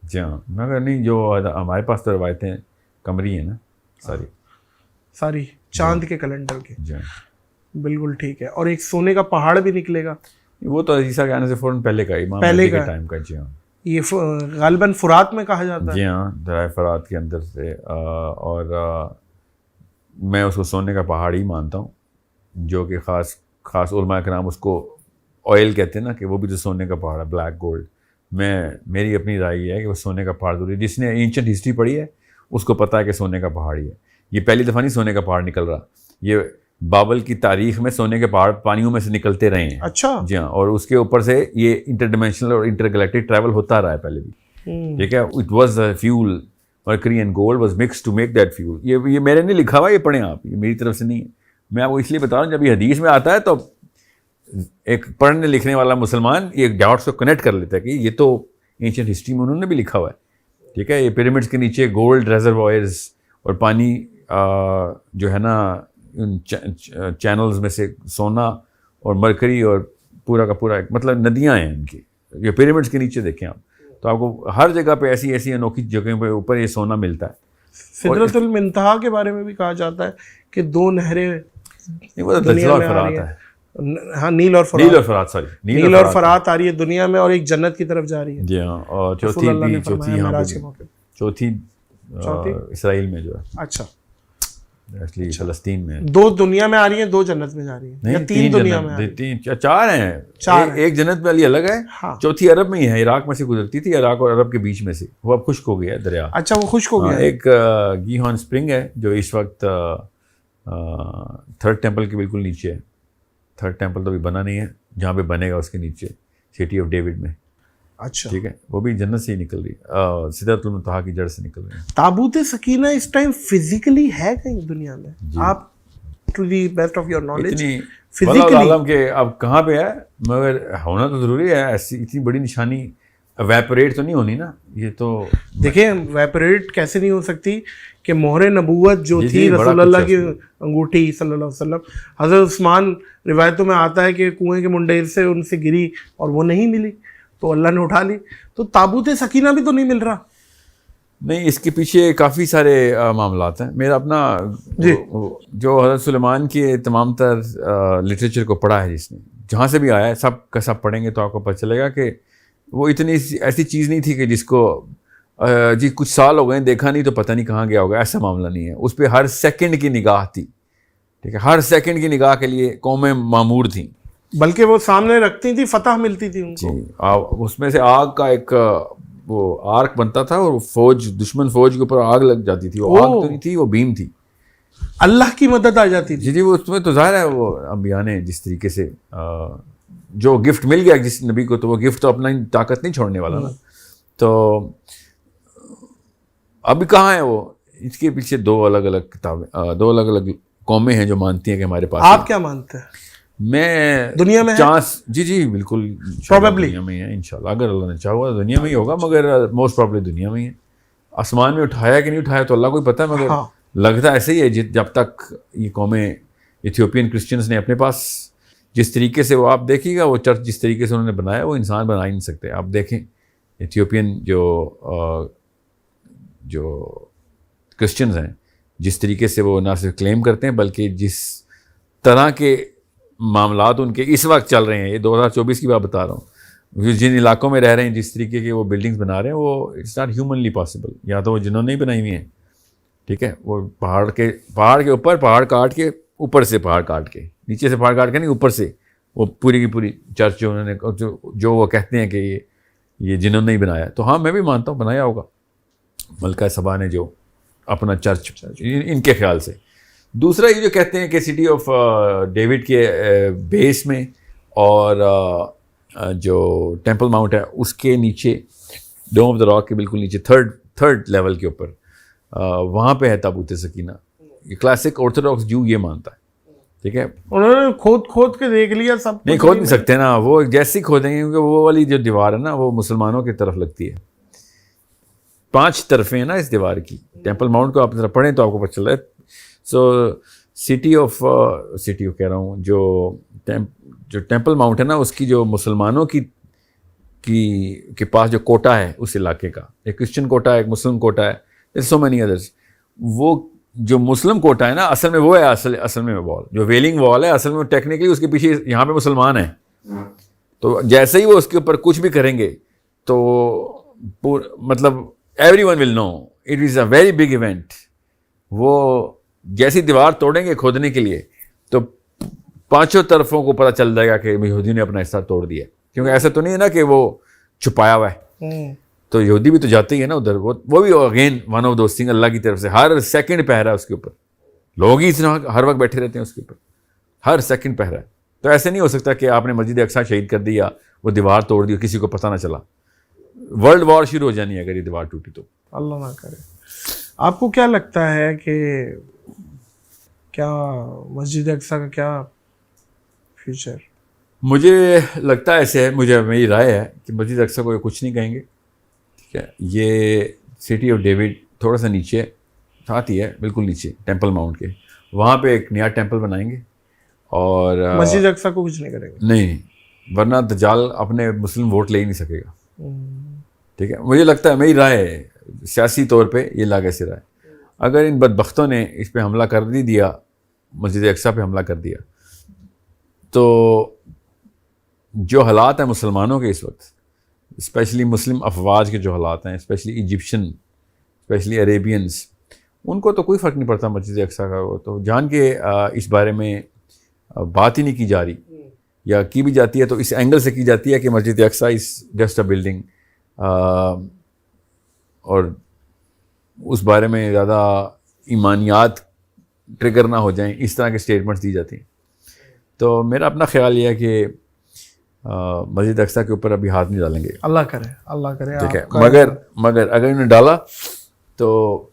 جی ہاں، مگر نہیں جو ہمارے پاس تو روایتیں کمری ہیں نا ساری چاند کے کیلنڈر کے. جی بالکل ٹھیک ہے. اور ایک سونے کا پہاڑ بھی نکلے گا. وہ تو عیسیٰ کے آنے سے فوراً پہلے کا، امام مہدی کے ٹائم کا. جی ہاں، یہ غالباً فرات میں کہا جاتا ہے. جی ہاں، درائے فرات کے اندر سے. اور میں اس کو سونے کا پہاڑ ہی مانتا ہوں، جو کہ خاص علماء کرام اس کو آئل کہتے ہیں نا، کہ وہ بھی تو سونے کا پہاڑ ہے، بلیک گولڈ. میری اپنی رائے یہ ہے کہ وہ سونے کا پہاڑ ضروری ہے. جس نے اینشنٹ ہسٹری پڑھی ہے اس کو پتہ ہے کہ سونے کا پہاڑ ہی ہے. یہ پہلی دفعہ نہیں سونے کا پہاڑ نکل رہا، یہ بابل کی تاریخ میں سونے کے پہاڑ پانیوں میں سے نکلتے رہے ہیں. اچھا. جی ہاں، اور اس کے اوپر سے یہ انٹر ڈیمینشنل اور انٹر گلیکٹک ٹریول ہوتا رہا ہے پہلے بھی. ٹھیک ہے، it was fuel mercury and gold was mix to make that fuel. یہ میرے نہیں لکھا ہوا، یہ پڑھیں آپ، یہ میری طرف سے نہیں ہے. میں آپ کو اس لیے بتا رہا ہوں، جب یہ حدیث میں آتا ہے تو ایک پڑھنے لکھنے والا مسلمان یہ ڈاٹس کو کنیکٹ کر لیتا ہے کہ یہ تو اینشینٹ ہسٹری میں انہوں نے بھی لکھا ہوا ہے. ٹھیک ہے، یہ پیرامڈس کے نیچے گولڈ ریزروائرز اور پانی جو ہے نا ان چینلز میں سے سونا اور مرکری اور پورا کا پورا مطلب ندیاں ہیں ان کی. یہ پیرامڈس کے نیچے دیکھیں آپ تو آپ کو ہر جگہ پہ ایسی انوکھی جگہوں پہ اوپر یہ سونا ملتا ہے. سدرۃ المنتہا کے بارے میں بھی کہا جاتا ہے کہ 2 نہریں دجلہ اور فرات ہے. ہاں، نیل اور فرات آ رہی ہے دنیا میں اور ایک جنت کی طرف جا رہی ہے. جی ہاں، اور چوتھی اسرائیل میں جو ہے. اچھا، فلسطین میں 2 دنیا میں آ رہی ہیں، 2 جنت میں جا رہی ہیں، یا 3 دنیا میں؟ 4 ہیں. ایک جنت والی الگ ہے، چوتھی عرب میں ہی ہے، عراق میں سے گزرتی تھی، عراق اور عرب کے بیچ میں سے. وہ اب خشک ہو گیا ہے دریا. اچھا، وہ خشک ہو گیا. ایک گیہان اسپرنگ ہے جو اس وقت 3rd ٹیمپل کے بالکل نیچے ہے. 3rd ٹیمپل تو ابھی بنا نہیں ہے، جہاں پہ بنے گا اس کے نیچے سٹی آف ڈیوڈ میں. اچھا، ٹھیک ہے، وہ بھی جنت سے ہی نکل رہی ہے، سدرۃ المنتہا کی جڑ سے نکل رہی ہے. تابوت سکینہ اس ٹائم فزیکلی ہے کہیں دنیا میں؟ آپ to the best of your knowledge physically کہ اب کہاں پہ ہے، مگر ہونا تو ضروری ہے. ایسی اتنی بڑی نشانی ویپوریٹ تو نہیں ہونی نا. یہ تو دیکھیں ویپوریٹ کیسے نہیں ہو سکتی کہ مہر نبوت جو تھی رسول اللہ کی انگوٹھی صلی اللہ علیہ وسلم، حضرت عثمان روایتوں میں آتا ہے کہ کنویں کے منڈیر سے ان سے گری اور وہ نہیں ملی تو اللہ نے اٹھا لی. تو تابوت سکینہ بھی تو نہیں مل رہا. نہیں، اس کے پیچھے کافی سارے معاملات ہیں. میرا اپنا جو حضرت سلیمان کی تمام تر لٹریچر کو پڑھا ہے، جس نے جہاں سے بھی آیا ہے سب کا سب پڑھیں گے تو آپ کو پتہ چلے گا کہ وہ اتنی ایسی چیز نہیں تھی کہ جس کو جی کچھ سال ہو گئے دیکھا نہیں تو پتہ نہیں کہاں گیا ہوگا، ایسا معاملہ نہیں ہے. اس پہ ہر سیکنڈ کی نگاہ تھی. ٹھیک ہے، ہر سیکنڈ کی نگاہ کے لیے قومیں معمور تھیں، بلکہ وہ سامنے رکھتی تھی، فتح ملتی تھی ان کو. جی اس میں سے آگ کا ایک وہ آرک بنتا تھا اور فوج، دشمن فوج کے اوپر آگ لگ جاتی تھی. وہ آگ تو نہیں تھی، وہ بیم تھی، اللہ کی مدد آ جاتی تھی. جی وہ اس میں تو ظاہر ہے وہ انبیاء نے جس طریقے سے جو گفٹ مل گیا جس نبی کو، تو وہ گفٹ تو اپنا طاقت نہیں چھوڑنے والا نا. تو ابھی کہاں ہے وہ؟ اس کے پیچھے دو الگ الگ کتابیں، دو الگ الگ قومیں ہیں جو مانتی ہیں کہ ہمارے پاس. آپ کیا مانتے ہیں؟ میں دنیا میں چانس، جی بالکل پروبیبلی دنیا میں ہی ہے انشاءاللہ، اگر اللہ نے چاہا دنیا میں ہی ہوگا، مگر موسٹ پرابلی دنیا میں ہی ہے. آسمان میں اٹھایا کہ نہیں اٹھایا تو اللہ کو ہی پتہ ہے، مگر لگتا ایسے ہی ہے. جب تک یہ قومیں ایتھیوپین کرسچنز نے اپنے پاس جس طریقے سے، وہ آپ دیکھیے گا وہ چرچ جس طریقے سے انہوں نے بنایا، وہ انسان بنا ہی نہیں سکتے. آپ دیکھیں ایتھیوپین جو کرسچنز ہیں، جس طریقے سے وہ نہ صرف کلیم کرتے ہیں بلکہ جس طرح کے معاملات ان کے اس وقت چل رہے ہیں، یہ 2024 کی بات بتا رہا ہوں، جن علاقوں میں رہ رہے ہیں، جس طریقے کے وہ بلڈنگز بنا رہے ہیں، وہ اٹس ناٹ ہیومنلی پاسبل. یا تو وہ جنہوں نے ہی بنائی ہوئی ہیں، ٹھیک ہے، وہ پہاڑ کے اوپر پہاڑ کاٹ کے، اوپر سے پہاڑ کاٹ کے، نیچے سے پہاڑ کاٹ کے نہیں، اوپر سے وہ پوری کی پوری چرچ جو انہوں نے جو وہ کہتے ہیں کہ یہ جنہوں نے ہی بنایا. تو ہاں میں بھی مانتا ہوں بنایا ہوگا ملکہ سبا نے جو اپنا چرچ ان کے خیال سے. دوسرا یہ جو کہتے ہیں کہ سٹی آف ڈیوڈ کے بیس میں اور جو ٹیمپل ماؤنٹ ہے اس کے نیچے، ڈوم آف دا راک کے بالکل نیچے، تھرڈ لیول کے اوپر، وہاں پہ ہے تابوت سکینہ. یہ کلاسک آرتھوڈاکس جو یہ مانتا ہے. ٹھیک ہے، انہوں نے کھود کے دیکھ لیا سب. نہیں کھود نہیں سکتے نا، وہ جیسے ہی کھودیں گے، کیونکہ وہ والی جو دیوار ہے نا وہ مسلمانوں کی طرف لگتی ہے. 5 طرفیں ہیں نا اس دیوار کی. ٹیمپل ماؤنٹ کو آپ ذرا پڑھیں تو آپ کو پتہ چل رہا ہے. سو سٹی آف کہہ رہا ہوں، جو ٹیمپل ماؤنٹ ہے نا، اس کی جو مسلمانوں کے پاس جو کوٹا ہے اس علاقے کا، ایک کرسچن کوٹا ہے، ایک مسلم کوٹا ہے، سو مینی ادرس. وہ جو مسلم کوٹا ہے نا، اصل میں وہ ہے اصل میں وال، جو ویلنگ وال ہے، اصل میں ٹیکنیکلی اس کے پیچھے یہاں پہ مسلمان ہیں. تو جیسے ہی وہ اس کے اوپر کچھ بھی کریں گے تو مطلب everyone will know it is a very big event. وہ جیسی دیوار توڑیں گے کھودنے کے لیے تو 5 طرفوں کو پتہ چل جائے گا کہ یہودی نے اپنا حصہ توڑ دیا. کیونکہ ایسا تو نہیں ہے نا کہ وہ چھپایا ہوا ہے، تو یہودی بھی تو جاتے ہی ہے نا ادھر. وہ بھی again one of those thing, اللہ کی طرف سے ہر سیکنڈ پہرا ہے اس کے اوپر. لوگ ہی ہر وقت بیٹھے رہتے ہیں اس کے اوپر، ہر سیکنڈ پہرا ہے. تو ایسے نہیں ہو سکتا کہ آپ نے مسجد اقصیٰ شہید کر دی یا وہ دیوار توڑ دی، کسی کو پتہ نہ چلا. ورلڈ وار شروع ہو جانی ہے اگر یہ دیوار ٹوٹی تو. اللہ نہ کرے. آپ کو کیا لگتا ہے کہ کیا مسجد اقصیٰ کا کیا فیوچر؟ مجھے لگتا ہے ایسے ہے، میری رائے ہے کہ مسجد اقصیٰ کو کچھ نہیں کہیں گے. ٹھیک ہے، یہ سٹی آف ڈیوڈ تھوڑا سا نیچے ساتھ ہی ہے، بالکل نیچے ٹیمپل ماؤنٹ کے، وہاں پہ ایک نیا ٹیمپل بنائیں گے. اور مسجد اقصیٰ کو کچھ نہیں کریں گے. نہیں، ورنہ دجال اپنے مسلم ووٹ لے ہی نہیں سکے گا. ٹھیک ہے، مجھے لگتا ہے، میری رائے ہے سیاسی طور پہ یہ لاگے سے رائے، اگر ان بدبختوں نے اس پہ حملہ کر دیا، مسجد اقصیٰ پہ حملہ کر دیا، تو جو حالات ہیں مسلمانوں کے اس وقت، اسپیشلی مسلم افواج کے جو حالات ہیں، اسپیشلی ایجپشن، اسپیشلی عربینز، ان کو تو کوئی فرق نہیں پڑتا مسجد اقصیٰ کا. وہ تو جان کے اس بارے میں بات ہی نہیں کی جا رہی، یا کی بھی جاتی ہے تو اس اینگل سے کی جاتی ہے کہ مسجد Aqsa is just a building, اور اس بارے میں زیادہ ایمانیات ٹریگر نہ ہو جائیں، اس طرح کے اسٹیٹمنٹس دی جاتی ہیں. تو میرا اپنا خیال یہ ہے کہ مسجد اقصیٰ کے اوپر ابھی ہاتھ نہیں ڈالیں گے. اللہ کرے. ٹھیک ہے، مگر اگر انہوں نے ڈالا تو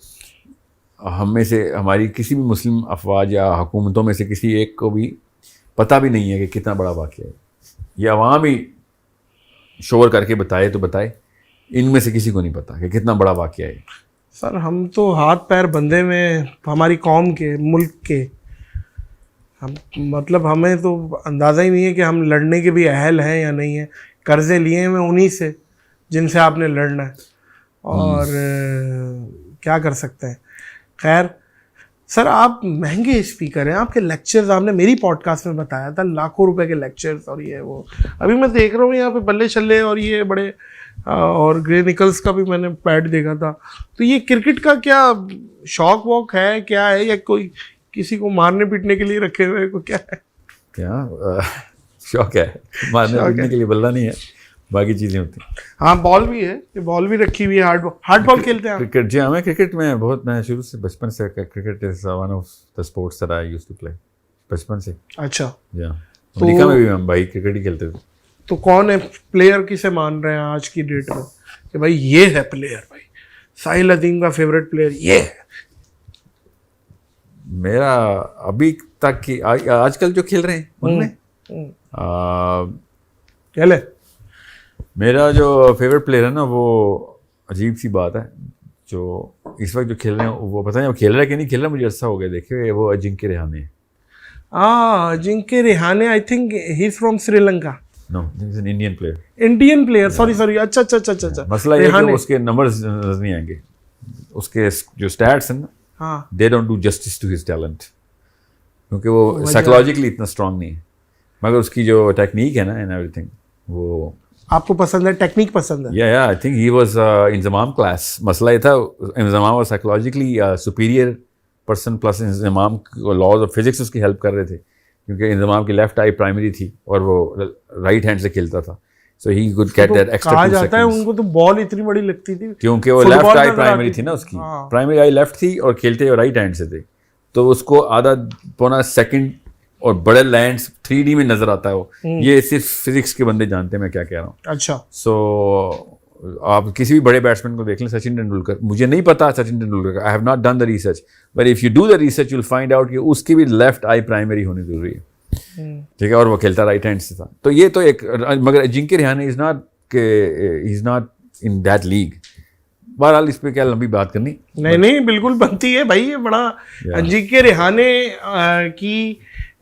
ہم میں سے، ہماری کسی بھی مسلم افواج یا حکومتوں میں سے کسی ایک کو بھی پتہ بھی نہیں ہے کہ کتنا بڑا واقعہ ہے. یہ عوام ہی شور کر کے بتائے تو بتائے، ان میں سے کسی کو نہیں پتہ کہ کتنا بڑا واقعہ ہے. سر ہم تو ہاتھ پیر بندھے میں، ہماری قوم کے، ملک کے، مطلب ہمیں تو اندازہ ہی نہیں ہے کہ ہم لڑنے کے بھی اہل ہیں یا نہیں ہیں. قرضے لیے ہیں انہی سے جن سے آپ نے لڑنا ہے، اور کیا کر سکتے ہیں. خیر سر، آپ مہنگے اسپیکر ہیں، آپ کے لیکچرز آپ نے میری پوڈ کاسٹ میں بتایا تھا، لاکھوں روپے کے لیکچرز، اور یہ وہ ابھی میں دیکھ رہا ہوں یہاں پہ بلے شلے اور یہ بڑے اور گرے نکلز کا بھی میں نے بیٹ دیکھا تھا. تو یہ کرکٹ کا کیا شوق ووق ہے, کیا ہے, یا کوئی کسی کو مارنے پیٹنے کے لیے رکھے ہوئے کو کیا ہے؟ کیا شوق ہے, مارنے پیٹنے کے لیے بلّا نہیں ہے, باقی چیزیں ہوتی ہیں. ہاں بال بھی ہے, بال بھی رکھی ہوئی ہے. ہارڈ بال کھیلتے ہیں کرکٹ؟ جی ہاں, میں کرکٹ میں بہت, میں شروع سے بچپن سے cricket is one of the sports that I used to play بچپن سے. اچھا, جی ہاں, امریکہ میں بھی ہم بھائی کرکٹ ہی کھیلتے تھے. تو کون ہے پلیئر کسے مان رہے ہیں آج کی ڈیٹ میں کہ بھائی یہ ہے پلیئر, بھائی ساحل عظیم کا فیوریٹ پلیئر یہ ہے؟ میرا ابھی تک کی آج کل جو کھیل رہے ہیں ان میں چلے, میرا جو فیوریٹ پلیئر ہے نا, وہ عجیب سی بات ہے, جو اس وقت جو کھیل رہے ہیں وہ پتہ نہیں وہ کھیل رہا ہے کہ نہیں کھیل رہا, مجھے عرصہ ہو گیا دیکھے, وہ اجنکے رہانے ہے. Ajinkya Rahane, I think he is from Sri Lanka. No, he is an Indian player. Indian player, sorry, اچھا. مسئلہ یہ ہے کہ اس کے نمبرز نظر نہیں آئیں گے, اس کے جو اسٹیٹس ہیں نا, they don't do justice to his talent, کیونکہ وہ سائیکولوجیکلی اتنا اسٹرانگ نہیں ہے, مگر اس کی جو ٹیکنیک ہے نا اینڈ ایوری تھنگ, وہ آپ کو پسند ہے, ٹیکنیک پسند ہے. یا I think he was Inzamam class. مسئلہ یہ تھا, Inzamam was psychologically superior person, plus Inzamam laws of physics اس کی ہیلپ کر رہے تھے, کیونکہ انضمام کی لیفٹ آئی پرائمری تھی اور وہ رائٹ ہینڈ سے کھیلتا تھا, so he could get that extra. کہا جاتا ہے ان کو تو بال اتنی بڑی لگتی تھی کیونکہ وہ لیفٹ آئی پرائمری تھی نا, اس کی پرائمری آئی لیفٹ تھی اور کھیلتے وہ رائٹ ہینڈ سے تھے, تو اس کو آدھا پونا سیکنڈ اور بڑے لینڈس 3D میں نظر آتا ہے وہ. یہ صرف فزکس کے بندے جانتے ہیں میں کیا کہہ رہا ہوں. اچھا, سو آپ کسی بھی بڑے بیٹسمین کو دیکھ لیں, سچن ٹینڈولکر, مجھے نہیں پتا Sachin Tendulkar, I have not done the research, but if you do the research you will find out کہ اس کی بھی لیفٹ آئی پرائمری ہونی ضروری ہے, ٹھیک ہے, اور وہ کھیلتا رائٹ ہینڈ سے تھا. تو یہ تو ایک, مگر Ajinkya Rahane is not in that league. بہرحال اس پہ کیا لمبی بات کرنی, نہیں بالکل بنتی ہے بھائی. یہ بڑا اجنکے رہانے کی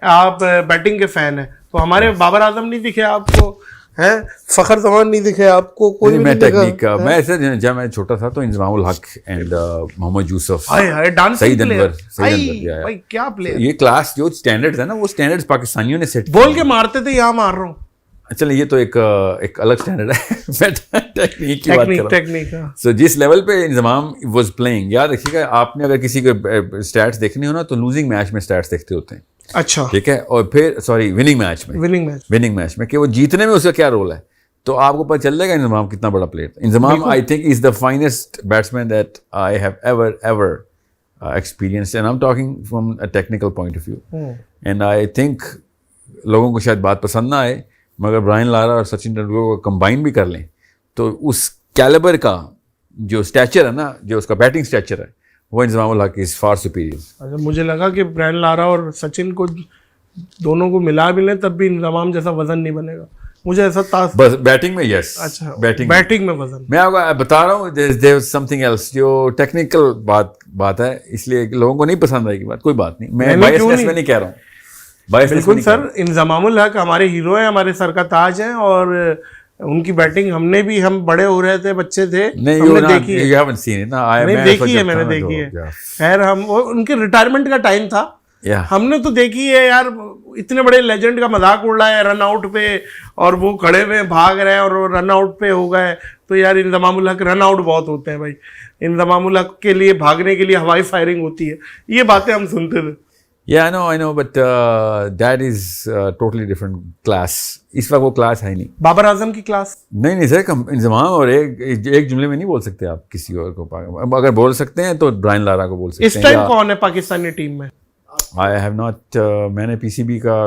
آپ بیٹنگ کے فین ہیں, تو ہمارے بابر اعظم نہیں دکھے آپ کو, ہیں فخر زمان نہیں دکھے آپ کو, کوئی میں ٹیکنیک کا, میں ایسے جب میں چھوٹا تھا تو انضمام الحق اینڈ محمد یوسف, سعید انور, کیا پلیئر, یہ کلاس جو اسٹینڈرڈ ہے نا, وہ اسٹینڈرڈ پاکستانیوں نے سیٹ بول کے مارتے تھے, یہاں مار رہا ہوں. چلیں یہ تو ایک الگ اسٹینڈرڈ ہے, ٹیکنیک کی بات کر رہا ہوں. سو جس لیول پہ انضمام واز پلئنگ, یاد رکھیے گا آپ نے اگر کسی کے اسٹیٹس دیکھنے ہو نا تو لوزنگ میچ میں اسٹیٹس دیکھتے ہوتے ہیں. اچھا, ٹھیک ہے, اور پھر سوری وننگ میچ میں کہ وہ جیتنے میں اس کا کیا رول ہے, تو آپ کو پتہ چل جائے گا انضمام کتنا بڑا پلیئر تھا. Inzamam I think is the finest batsman that I have ever experienced, and I am talking from a technical point of view. And I think لوگوں کو شاید بات پسند نہ آئے, مگر برائن لارا اور سچن ٹینڈولکر کو کمبائن بھی کر لیں تو اس کیلیبر کا جو اسٹیچر ہے نا, جو اس کا بیٹنگ اسٹیچر ہے, وہ انضمام الحق از فار سپیریئر. اچھا, مجھے لگا کہ برائن لارا اور سچن کو دونوں کو ملا بھی لیں تب بھی انضمام جیسا وزن نہیں بنے گا, مجھے ایسا تھا. بس بیٹنگ میں یس, اچھا بیٹنگ میں وزن, میں آپ کو بتا رہا ہوں دیر از سم تھنگ ایلس, جو ٹیکنیکل بات ہے, اس لیے لوگوں کو نہیں پسند آئے گی بات, کوئی بات نہیں, میں بائسنس میں نہیں کہہ رہا ہوں. بالکل سر, انضمام الحق ہمارے ہیرو ہیں, ہمارے سر کا تاج ہیں, اور ان کی بیٹنگ ہم نے بھی, ہم بڑے ہو رہے تھے, بچے تھے, ہم نے دیکھی ہے, میں نے دیکھی ہے. خیر, ہم ان کے ریٹائرمنٹ کا ٹائم تھا, ہم نے تو دیکھی ہے یار, اتنے بڑے لیجنڈ کا مذاق اڑ رہا ہے رن آؤٹ پہ, اور وہ کھڑے ہوئے بھاگ رہے ہیں اور رن آؤٹ پہ ہو گئے. تو یار انضمام الحق رن آؤٹ بہت ہوتے ہیں بھائی, انضمام الحق کے لیے بھاگنے کے لیے ہوائی فائرنگ ہوتی ہے, یہ باتیں ہم سنتے تھے. Yeah, I know, but that is totally different class. اس وقت وہ کلاس ہے نہیں. بابر اعظم کی کلاس نہیں سر, انضمام, اور ایک جملے میں نہیں بول سکتے آپ کسی اور کو, اگر بول سکتے ہیں تو برائن لارا کو بول سکتے ہیں. اس ٹائم کون ہے پاکستانی ٹیم میں؟ I have not, میں نے PCB کا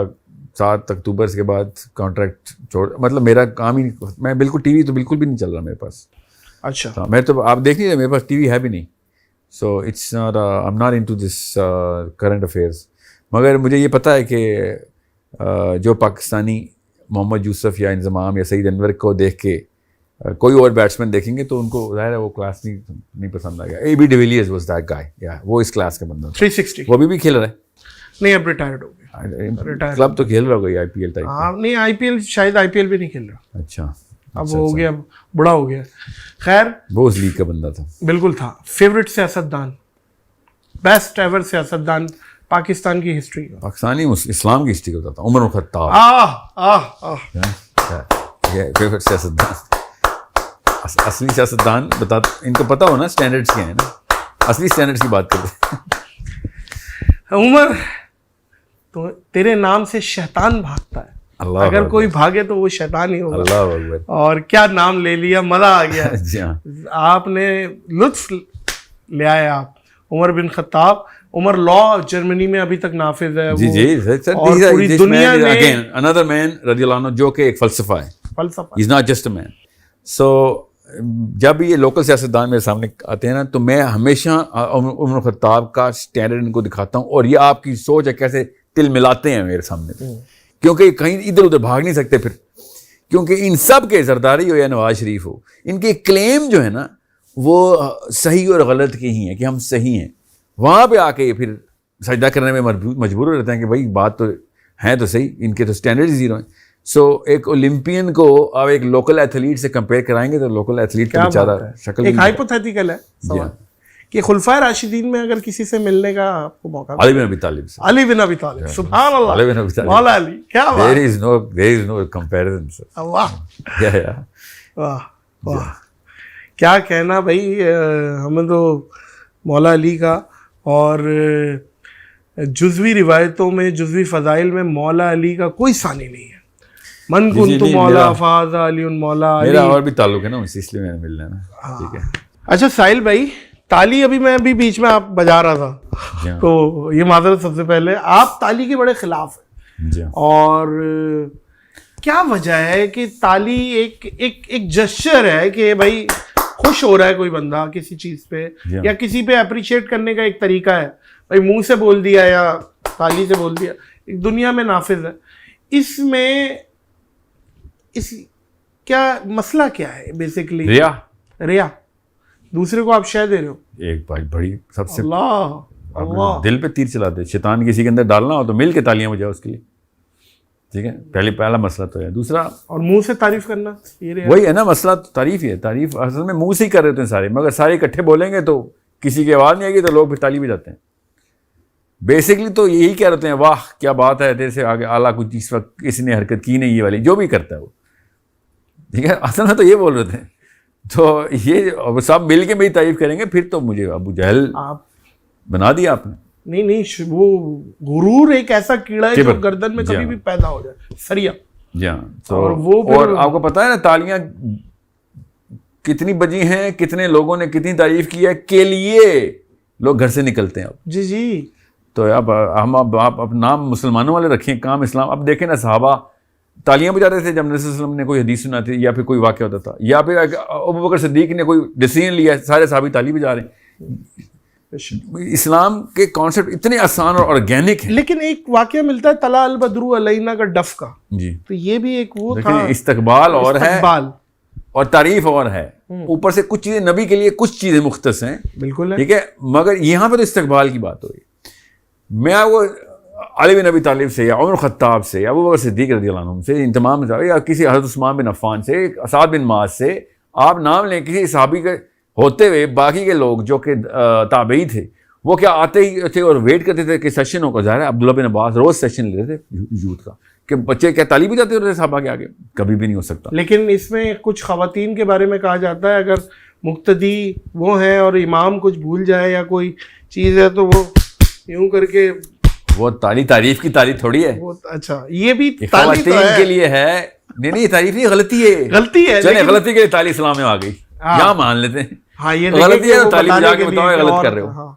7 اکتوبر کے بعد کانٹریکٹ چھوڑ, مطلب میرا کام ہی, میں بالکل ٹی وی تو بالکل بھی نہیں چل رہا میرے پاس. اچھا, میں تو آپ دیکھ لیجیے, میرے پاس ٹی وی ہے بھی نہیں. So it's not, I'm not into this current affairs. مگر مجھے یہ پتہ ہے کہ جو پاکستانی محمد یوسف یا انضمام یا سعید انور کو دیکھ کے کوئی اور بیٹسمین دیکھیں گے تو ان کو ظاہر ہے وہ کلاس نہیں پسند آئے گا. A B de Villiers was that guy, یا وہ اس کلاس کا بندہ. 360 وہ بھی کھیل رہا ہے نہیں, اب ریٹائرڈ ہو گیا. کلب تو کھیل رہا ہوگا آئی پی ایل ٹائپ. ہاں نہیں, آئی پی ایل شاید آئی پی ایل بھی نہیں کھیل رہا. اچھا, اب ہو گیا, بڑا ہو گیا. خیر, وہ اس لیگ کا بندہ تھا. بالکل تھا. فیوریٹ سیاستدان, بیسٹ ایور سیاستدان پاکستان کی ہسٹری, پاکستانی اسلام کی ہسٹری کا ہوتا تھا, عمر الخطاب. فیوریٹ سیاستدان اصلی سیاستدان ان کو پتہ ہونا اسٹینڈرڈس کیا ہیں نا, اصلی اسٹینڈرڈس کی بات کرتے ہیں. عمر تو تیرے نام سے شیطان بھاگتا ہے, اگر کوئی بھاگے تو وہ شیطان ہی ہوگا. اللہ اکبر. اور کیا نام لے لیا, مزہ آ گیا. جی ہاں, آپ نے لطف لے آئے آپ. عمر بن خطاب, عمر لا جرمنی میں ابھی تک نافذ ہے. جی جی, اور پوری دنیا میں اگین another man رضی اللہ عنہ جو کہ ایک فلسفہ ہے, فلسفہ. he's not just a man. So جب یہ لوکل سیاستدان میرے سامنے آتے ہیں نا تو میں ہمیشہ عمر خطاب کا اسٹینڈرڈ ان کو دکھاتا ہوں, اور یہ آپ کی سوچ ہے کیسے تل ملاتے ہیں میرے سامنے, کیونکہ کہیں ادھر ادھر بھاگ نہیں سکتے پھر, کیونکہ ان سب کے زرداری ہو یا نواز شریف ہو, ان کے کلیم جو ہے نا وہ صحیح اور غلط کے ہی ہیں کہ ہم صحیح ہیں. وہاں پہ آ کے پھر سجدہ کرنے میں مجبور ہو رہتے ہیں کہ بھائی بات تو ہیں تو صحیح, ان کے تو اسٹینڈرڈ زیرو ہیں. سو ایک اولمپئن کو آپ ایک لوکل ایتھلیٹ سے کمپیئر کرائیں گے تو لوکل ایتھلیٹ کا بیچارہ شکل. ایک ہائپوتھیٹیکل ہے سوال کہ خلفائے راشدین میں اگر کسی سے ملنے کا آپ کو موقع, علی بن ابی طالب سے. علی بن ابی طالب, سبحان اللہ, علی بن ابی طالب, مولا علی, کیا بات. there is no comparison sir. واہ واہ واہ, کیا کہنا بھائی. ہمیں تو مولا علی کا اور جزوی روایتوں میں, جزوی فضائل میں مولا علی کا کوئی ثانی نہیں ہے. من کنت مولا فاز علی مولا علی. میرا اور بھی تعلق ہے نا اس لیے میں نے ملنا نا. ٹھیک ہے. اچھا ساحل بھائی, تالی ابھی میں ابھی بیچ میں آپ بجا رہا تھا تو یہ معذرت سب سے پہلے, آپ تالی کے بڑے خلاف ہیں, اور کیا وجہ ہے کہ تالی ایک جسچر ہے کہ بھائی خوش ہو رہا ہے کوئی بندہ کسی چیز پہ, یا کسی پہ اپریشیٹ کرنے کا ایک طریقہ ہے, بھائی منہ سے بول دیا یا تالی سے بول دیا, ایک دنیا میں نافذ ہے. اس میں کیا مسئلہ کیا ہے بیسیکلی؟ ریا. دوسرے کو آپ شے دے رہے ہو. ایک بڑی سب سے اللہ دل پہ تیر چلاتے, شیطان کسی کے اندر ڈالنا ہو تو مل کے تالیاں بجاؤ اس کے لیے. ٹھیک ہے, پہلا مسئلہ تو ہے. دوسرا, اور منہ سے تعریف کرنا, وہی ہے نا مسئلہ, تعریف ہی ہے. تعریف اصل میں منہ سے ہی کر رہے ہوتے ہیں سارے, مگر سارے اکٹھے بولیں گے تو کسی کی آواز نہیں آئے گی تو لوگ پھر تالی بجاتے ہیں. بیسکلی تو یہی کہہ رہے ہیں واہ کیا بات ہے, تیرے سے آگے اعلیٰ کچھ اس وقت کسی نے حرکت کی نہیں, یہ والی جو بھی کرتا ہے وہ. ٹھیک ہے, اصل میں تو یہ بول رہے تھے. تو یہ سب مل کے میری تعریف کریں گے پھر تو مجھے ابو جہل بنا دیا آپ نے. نہیں, وہ غرور ایک ایسا کیڑا ہے جو گردن میں کبھی بھی پیدا ہو جائے, سریا. جی ہاں. اور آپ کو پتا ہے نا تالیاں کتنی بجی ہیں, کتنے لوگوں نے کتنی تعریف کی ہے کے لیے لوگ گھر سے نکلتے ہیں اب. جی جی. تو اب آپ نام مسلمانوں والے رکھیں, کام اسلام. اب دیکھیں نا صحابہ تالیاں بجاتے تھے جب نبی صلی اللہ علیہ وسلم نے کوئی حدیث سناتی یا پھر کوئی واقعہ ہوتا تھا, یا پھر ابو بکر صدیق نے کوئی ڈیسیژن لیا, سارے صحابی تالی بجا رہے ہیں. اسلام کے کانسیپٹ اتنے آسان اور آرگینک ہیں. لیکن ایک واقعہ ملتا ہے طلع البدر علینا کا ڈف کا. جی, تو یہ بھی ایک وہ تھا, استقبال اور ہے اور تعریف اور ہے. اوپر سے کچھ چیزیں نبی کے لیے, کچھ چیزیں مختص ہیں, بالکل ٹھیک ہے, مگر یہاں پہ تو استقبال کی بات ہو رہی. میں وہ علی بن ابی طالب سے یا عمر خطاب سے یا ابو بکر صدیق رضی اللہ عنہ سے, ان تمام یا کسی حضرت عثمان بن عفان سے, سعد بن معاذ سے, آپ نام لیں کسی صحابی کے ہوتے ہوئے باقی کے لوگ جو کہ تابعی تھے وہ کیا آتے ہی تھے اور ویٹ کرتے تھے کہ سیشن ہو. ظاہر ہے عبداللہ بن عباس روز سیشن لیتے تھے یوتھ کا, کہ بچے کیا تعلیم بھی جاتے ہوتے تھے صحابہ کے آگے, کبھی بھی نہیں ہو سکتا. لیکن اس میں کچھ خواتین کے بارے میں کہا جاتا ہے اگر مقتدی وہ ہیں اور امام کچھ بھول جائے یا کوئی چیز ہے تو وہ یوں کر کے, وہ تعریف کی تعریف تھوڑی ہے. اچھا, یہ بھی خواتین کے لیے ہے. نہیں یہ تعریف نہیں, غلطی ہے. چلیں غلطی کے لیے تعلیم اسلام میں آ گئی, یہاں مان لیتے ہیں. ہاں, یہ غلطی ہے تو تعلیم جا کے بتاؤ غلط کر رہے ہو.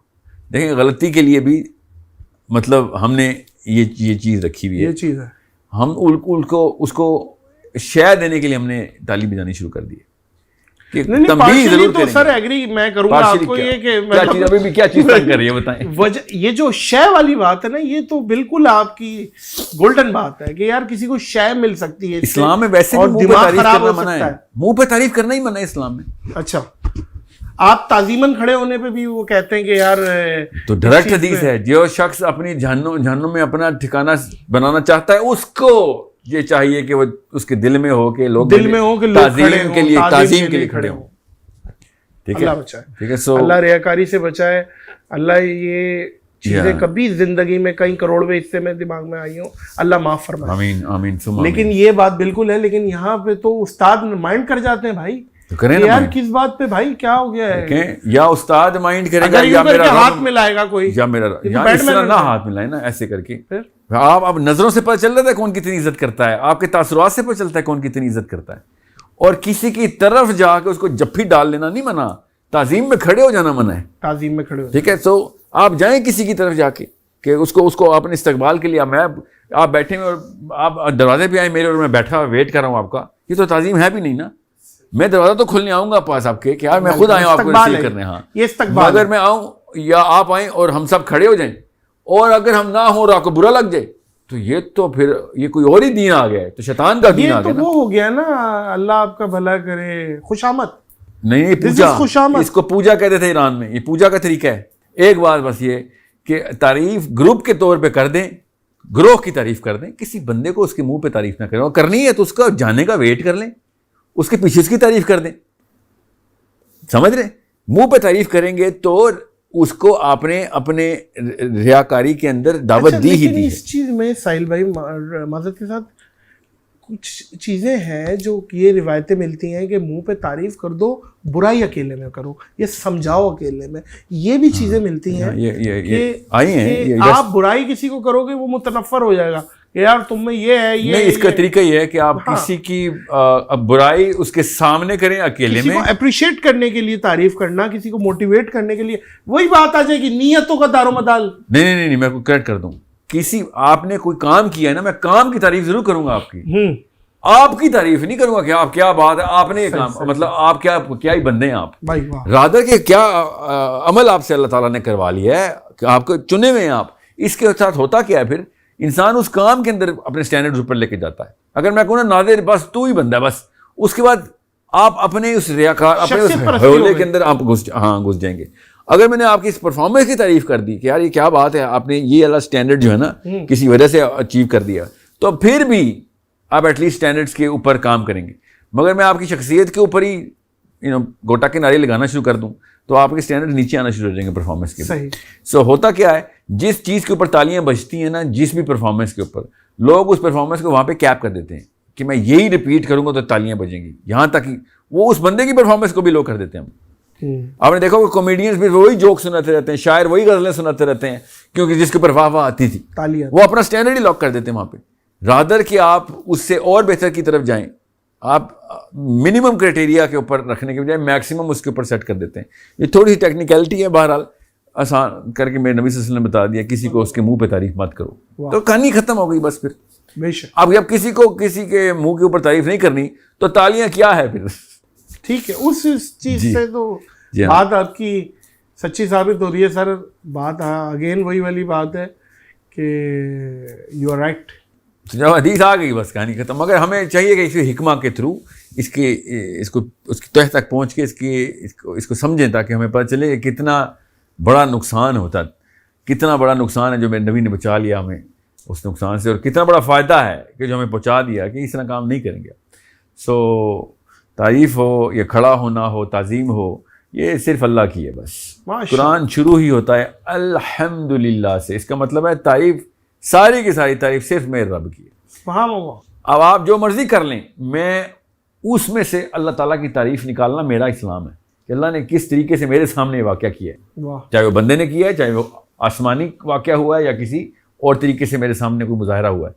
دیکھیں غلطی کے لیے بھی مطلب ہم نے یہ چیز رکھی ہوئی ہے. یہ چیز ہے, ہم اس کو شے دینے کے لیے ہم نے تعلیم بجانی شروع کر دی ہے. تنبیہ ضرور کریں. سر ایگری میں کروں گا آپ کو, یہ کہ ابھی بھی کیا چیز تنگ کر رہی ہے بتائیں. یہ جو شے والی بات ہے نا, یہ تو بالکل آپ کی گولڈن بات ہے کہ یار کسی کو شے مل سکتی ہے. اسلام میں ویسے بھی منہ پہ تعریف کرنا منع ہے, منہ پہ تعریف کرنا ہی منع ہے اسلام میں. اچھا, آپ تعظیماً کھڑے ہونے پہ بھی وہ کہتے ہیں کہ یار, تو ڈائریکٹ حدیث ہے, جو شخص اپنی جہنم میں اپنا ٹھکانہ بنانا چاہتا ہے اس کو یہ چاہیے کہ وہ اس کے دل میں ہو کہ لوگ تعظیم کے لیے کھڑے ہوں. ٹھیک ہے, ٹھیک ہے. اللہ ریاکاری سے بچائے, اللہ یہ چیزیں کبھی زندگی میں کئی کروڑویں حصے میں دماغ میں آئی ہوں, اللہ معاف فرمائے. آمین آمین. لیکن یہ بات بالکل ہے, لیکن یہاں پہ تو استاد مائنڈ کر جاتے ہیں بھائی کریں یار کس بات پہ بھائی کیا ہو گیا ہے؟ یا استاد مائنڈ کرے گا اگر یا یوں کر میرا کے ہاتھ ملائے گا کوئی یا میرا یا اس طرح نہ ہاتھ ملائے نا ایسے کر کے. آپ اب نظروں سے پتہ چل رہا ہے کون کتنی عزت کرتا ہے, آپ کے تاثرات سے پتہ چلتا ہے کون کتنی عزت کرتا ہے. اور کسی کی طرف جا کے اس کو جپھی ڈال لینا نہیں منع, تعظیم میں کھڑے ہو جانا منع ہے. تعظیم میں کھڑے ہو, ٹھیک ہے. تو آپ جائیں کسی کی طرف جا کے کہ اس کو اپنے استقبال کے لیے آپ بیٹھے ہوئے اور آپ دروازے پہ آئیں میرے اور میں بیٹھا ویٹ کر رہا ہوں آپ کا, یہ تو تعظیم ہے بھی نہیں نا. میں دروازہ تو کھولنے آؤں گا پاس آپ کے کہ یار میں خود آیا ہوں آپ کو ریسیو کرنے. ہاں یہ استقبال. اگر میں آؤں یا آپ آئیں اور ہم سب کھڑے ہو جائیں اور اگر ہم نہ ہوں اور آپ کو برا لگ جائے تو یہ تو پھر یہ کوئی اور ہی دین آ گیا ہے, تو شیطان کا دین آ گیا نا. وہ ہو گیا نا, اللہ آپ کا بھلا کرے, خوشامد. نہیں پوجا, اس کو پوجا کہتے تھے ایران میں, یہ پوجا کا طریقہ ہے. ایک بات بس یہ کہ تعریف گروپ کے طور پہ کر دیں, گروہ کی تعریف کر دیں, کسی بندے کو اس کے منہ پہ تعریف نہ کریں. اور کرنی ہے تو اس کا جانے کا ویٹ کر لیں, اس کے پیچھے اس کی تعریف کر دیں. سمجھ رہے, منہ پہ تعریف کریں گے تو اس کو آپ نے اپنے ریاکاری کے اندر دعوت دی ہی دی. اس چیز میں ساحل بھائی معذرت کے ساتھ کچھ چیزیں ہیں جو یہ روایتیں ملتی ہیں کہ منہ پہ تعریف کر دو, برائی اکیلے میں کرو, یہ سمجھاؤ اکیلے میں, یہ بھی چیزیں ملتی ہیں یہ آئی ہیں. آپ برائی کسی کو کرو گے وہ متنفر ہو جائے گا کہ یار تم میں یہ ہے, یہ نہیں. اس کا طریقہ یہ ہے کہ آپ کسی کی برائی اس کے سامنے کریں اکیلے میں. اپریشیٹ کرنے کے لیے تعریف کرنا, کسی کو موٹیویٹ کرنے کے لیے, وہی بات آ جائے گی نیتوں کا دار و مدار. نہیں میں کو کریکٹ کر دوں, کسی آپ نے کوئی کام کیا ہے نا, میں کام کی تعریف ضرور کروں گا آپ کی, آپ کی تعریف نہیں کروں گا کہ آپ کیا بات ہے آپ نے یہ کام, مطلب آپ کیا ہی بندے ہیں آپ. رادر کہ کیا عمل آپ سے اللہ تعالیٰ نے کروا لیا ہے کہ آپ کو چنے ہوئے ہیں آپ. اس کے ساتھ ہوتا کیا ہے پھر, انسان اس کام کے اندر اپنے اسٹینڈرڈ اوپر لے کے جاتا ہے. اگر میں کہوں نا ناظر بس تو ہی بندہ ہے بس, اس کے بعد آپ اپنے اس ریاکار اپنے اس حولے کے اندر آپ گھس جائیں گے. اگر میں نے آپ کی اس پرفارمنس کی تعریف کر دی کہ یار یہ کیا بات ہے, آپ نے یہ اللہ اسٹینڈرڈ جو ہے نا کسی وجہ سے اچیو کر دیا, تو پھر بھی آپ ایٹ لیسٹ اسٹینڈرڈس کے اوپر کام کریں گے. مگر میں آپ کی شخصیت کے اوپر ہی گوٹا کے نعرے لگانا شروع کر دوں تو آپ کے اسٹینڈرڈ نیچے آنا شروع ہو جائیں گے پرفارمنس کے. سو ہوتا کیا ہے, جس چیز کے اوپر تالیاں بجتی ہیں نا, جس بھی پرفارمنس کے اوپر, لوگ اس پرفارمنس کو وہاں پہ کیپ کر دیتے ہیں کہ میں یہی ریپیٹ کروں گا تو تالیاں بجیں گی, یہاں تک کہ وہ اس بندے کی پرفارمنس کو بھی لوگ کر دیتے ہیں. آپ نے دیکھا کہ کامیڈینز بھی وہی جوک سناتے رہتے ہیں, شاعر وہی غزلیں سناتے رہتے ہیں, کیونکہ جس کے اوپر واہ آتی تھی وہ اپنا اسٹینڈرڈ ہی لاک کر دیتے ہیں وہاں پہ. رادر کہ آپ اس سے اور بہتر کی طرف جائیں, آپ منیمم کرائٹیریا کے اوپر رکھنے کے بجائے میکسیمم اس کے اوپر سیٹ کر دیتے ہیں. یہ تھوڑی سی ٹیکنیکلٹی ہے, بہرحال آسان کر کے میرے نبی صلی اللہ علیہ وسلم نے بتا دیا کسی کو اس کے منہ پہ تعریف مت کرو, تو کہانی ختم ہو گئی بس. پھر اب جب کسی کو کسی کے منہ کے اوپر تعریف نہیں کرنی تو تالیاں کیا ہے پھر. ٹھیک ہے, اس چیز سے تو بات آپ کی سچی ثابت ہو رہی ہے سر. بات اگین وہی والی بات ہے کہ یو آر رائٹ. جب حدیث آ گئی بس کہانی ختم. مگر ہمیں چاہیے کہ اس حکمہ کے تھرو اس کی تہ تک پہنچ کے اس کو سمجھیں, تاکہ ہمیں پتہ چلے کہ کتنا بڑا نقصان ہوتا, کتنا بڑا نقصان ہے جو میرے نبی نے بچا لیا ہمیں اس نقصان سے, اور کتنا بڑا فائدہ ہے کہ جو ہمیں پہنچا دیا کہ اس طرح کام نہیں کریں گے. سو تعریف ہو یا کھڑا ہونا ہو, تعظیم ہو, یہ صرف اللہ کی ہے بس. قرآن شروع ہی ہوتا ہے الحمدللہ سے. اس کا مطلب ہے تعریف, ساری کی ساری تعریف صرف میرے رب کی ہے. اب آپ جو مرضی کر لیں, میں اس میں سے اللہ تعالیٰ کی تعریف نکالنا میرا اسلام ہے کہ اللہ نے کس طریقے سے میرے سامنے واقعہ کیا ہے, چاہے وہ بندے نے کیا ہے, چاہے وہ آسمانی واقعہ ہوا ہے, یا کسی اور طریقے سے میرے سامنے کوئی مظاہرہ ہوا ہے,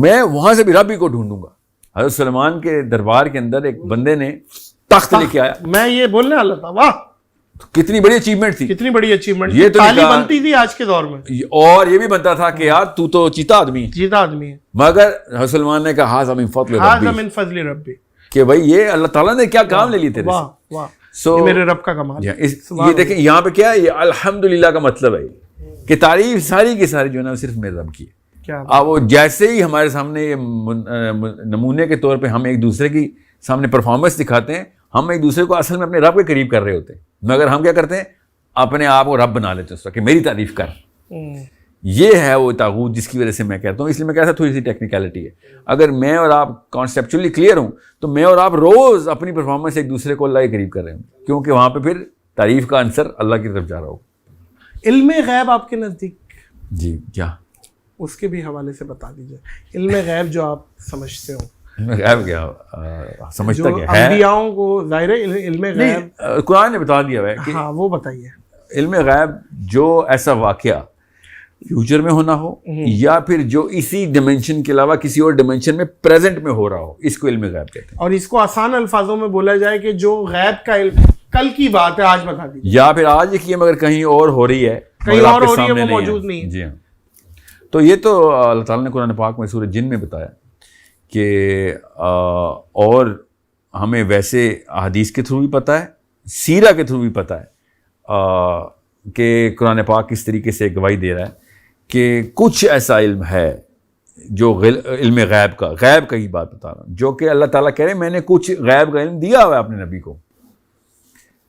میں وہاں سے بھی رب ہی کو ڈھونڈوں گا. حضرت سلیمان کے دربار کے اندر ایک بندے نے تخت لے کے آیا. میں یہ بولنے والا تھا, واہ کتنی بڑی اچیومنٹ تھی, کتنی بڑی اچیومنٹ. یہ تو بنتی تھی آج کے دور میں, اور یہ بھی بنتا تھا کہ یار تو چیتا آدمی ہے. مگر حضرت سلیمان نے کہا ہاذا من فضل ربی, کہ بھائی یہ اللہ تعالیٰ نے کیا کام لے لیے تیرے سے. سو میرے رب کا کمال. یہ دیکھیں یہاں پہ کیا ہے, یہ الحمدللہ کا مطلب ہے کہ تعریف ساری کی ساری جو ہے نا صرف میرے رب کی ہے. اب وہ جیسے ہی ہمارے سامنے یہ نمونے کے طور پہ ہم ایک دوسرے کی سامنے پرفارمنس دکھاتے ہیں, ہم ایک دوسرے کو اصل میں اپنے رب کے قریب کر رہے ہوتے ہیں, مگر ہم کیا کرتے ہیں, اپنے آپ کو رب بنا لیتے ہیں اس وقت کہ میری تعریف کر. یہ ہے وہ طاغوت جس کی وجہ سے میں کہتا ہوں. اس لیے میں کہتا ہوں تھوڑی سی ٹیکنیکلٹی ہے. اگر میں اور آپ کانسیپچولی کلیئر ہوں تو میں اور آپ روز اپنی پرفارمنس ایک دوسرے کو اللہ کے قریب کر رہے ہوں, کیونکہ وہاں پہ پھر تعریف کا عنصر اللہ کی طرف جا رہا ہو. علم غیب آپ کے نزدیک جی کیا, اس کے بھی حوالے سے بتا دیجیے. علم غیب جو آپ سمجھتے ہو, علم غیب کیا سمجھتا جو کیا ہے؟ انبیاؤں کو ظاہر ہے علم غیب، نہیں، قرآن نے بتا دیا ہے کہ ہاں وہ بتائیے. علم غیب جو ایسا واقعہ فیوچر میں ہونا ہو یا پھر جو اسی ڈیمنشن کے علاوہ کسی اور ڈیمنشن میں پریزنٹ میں ہو رہا ہو، اس کو علم غیب کہتے ہیں. اور اس کو آسان الفاظوں میں بولا جائے کہ جو غیب کا علم کل کی بات ہے آج بتا دیجیے، یا پھر آج کی مگر کہیں اور ہو رہی ہے، کہیں مگر آپ اور کے ہو رہی ہے، سامنے وہ نہیں موجود نہیں ہے. جی ہاں. تو یہ تو اللہ تعالیٰ نے قرآن پاک میں سورہ جن میں بتایا کہ اور ہمیں ویسے احادیث کے تھرو بھی پتہ ہے، سیرہ کے تھرو بھی پتہ ہے کہ قرآن پاک کس طریقے سے گواہی دے رہا ہے کہ کچھ ایسا علم ہے جو علم غیب کا ہی بات بتا رہا ہوں، جو کہ اللہ تعالیٰ کہہ رہے ہیں میں نے کچھ غیب کا علم دیا ہوا ہے اپنے نبی کو.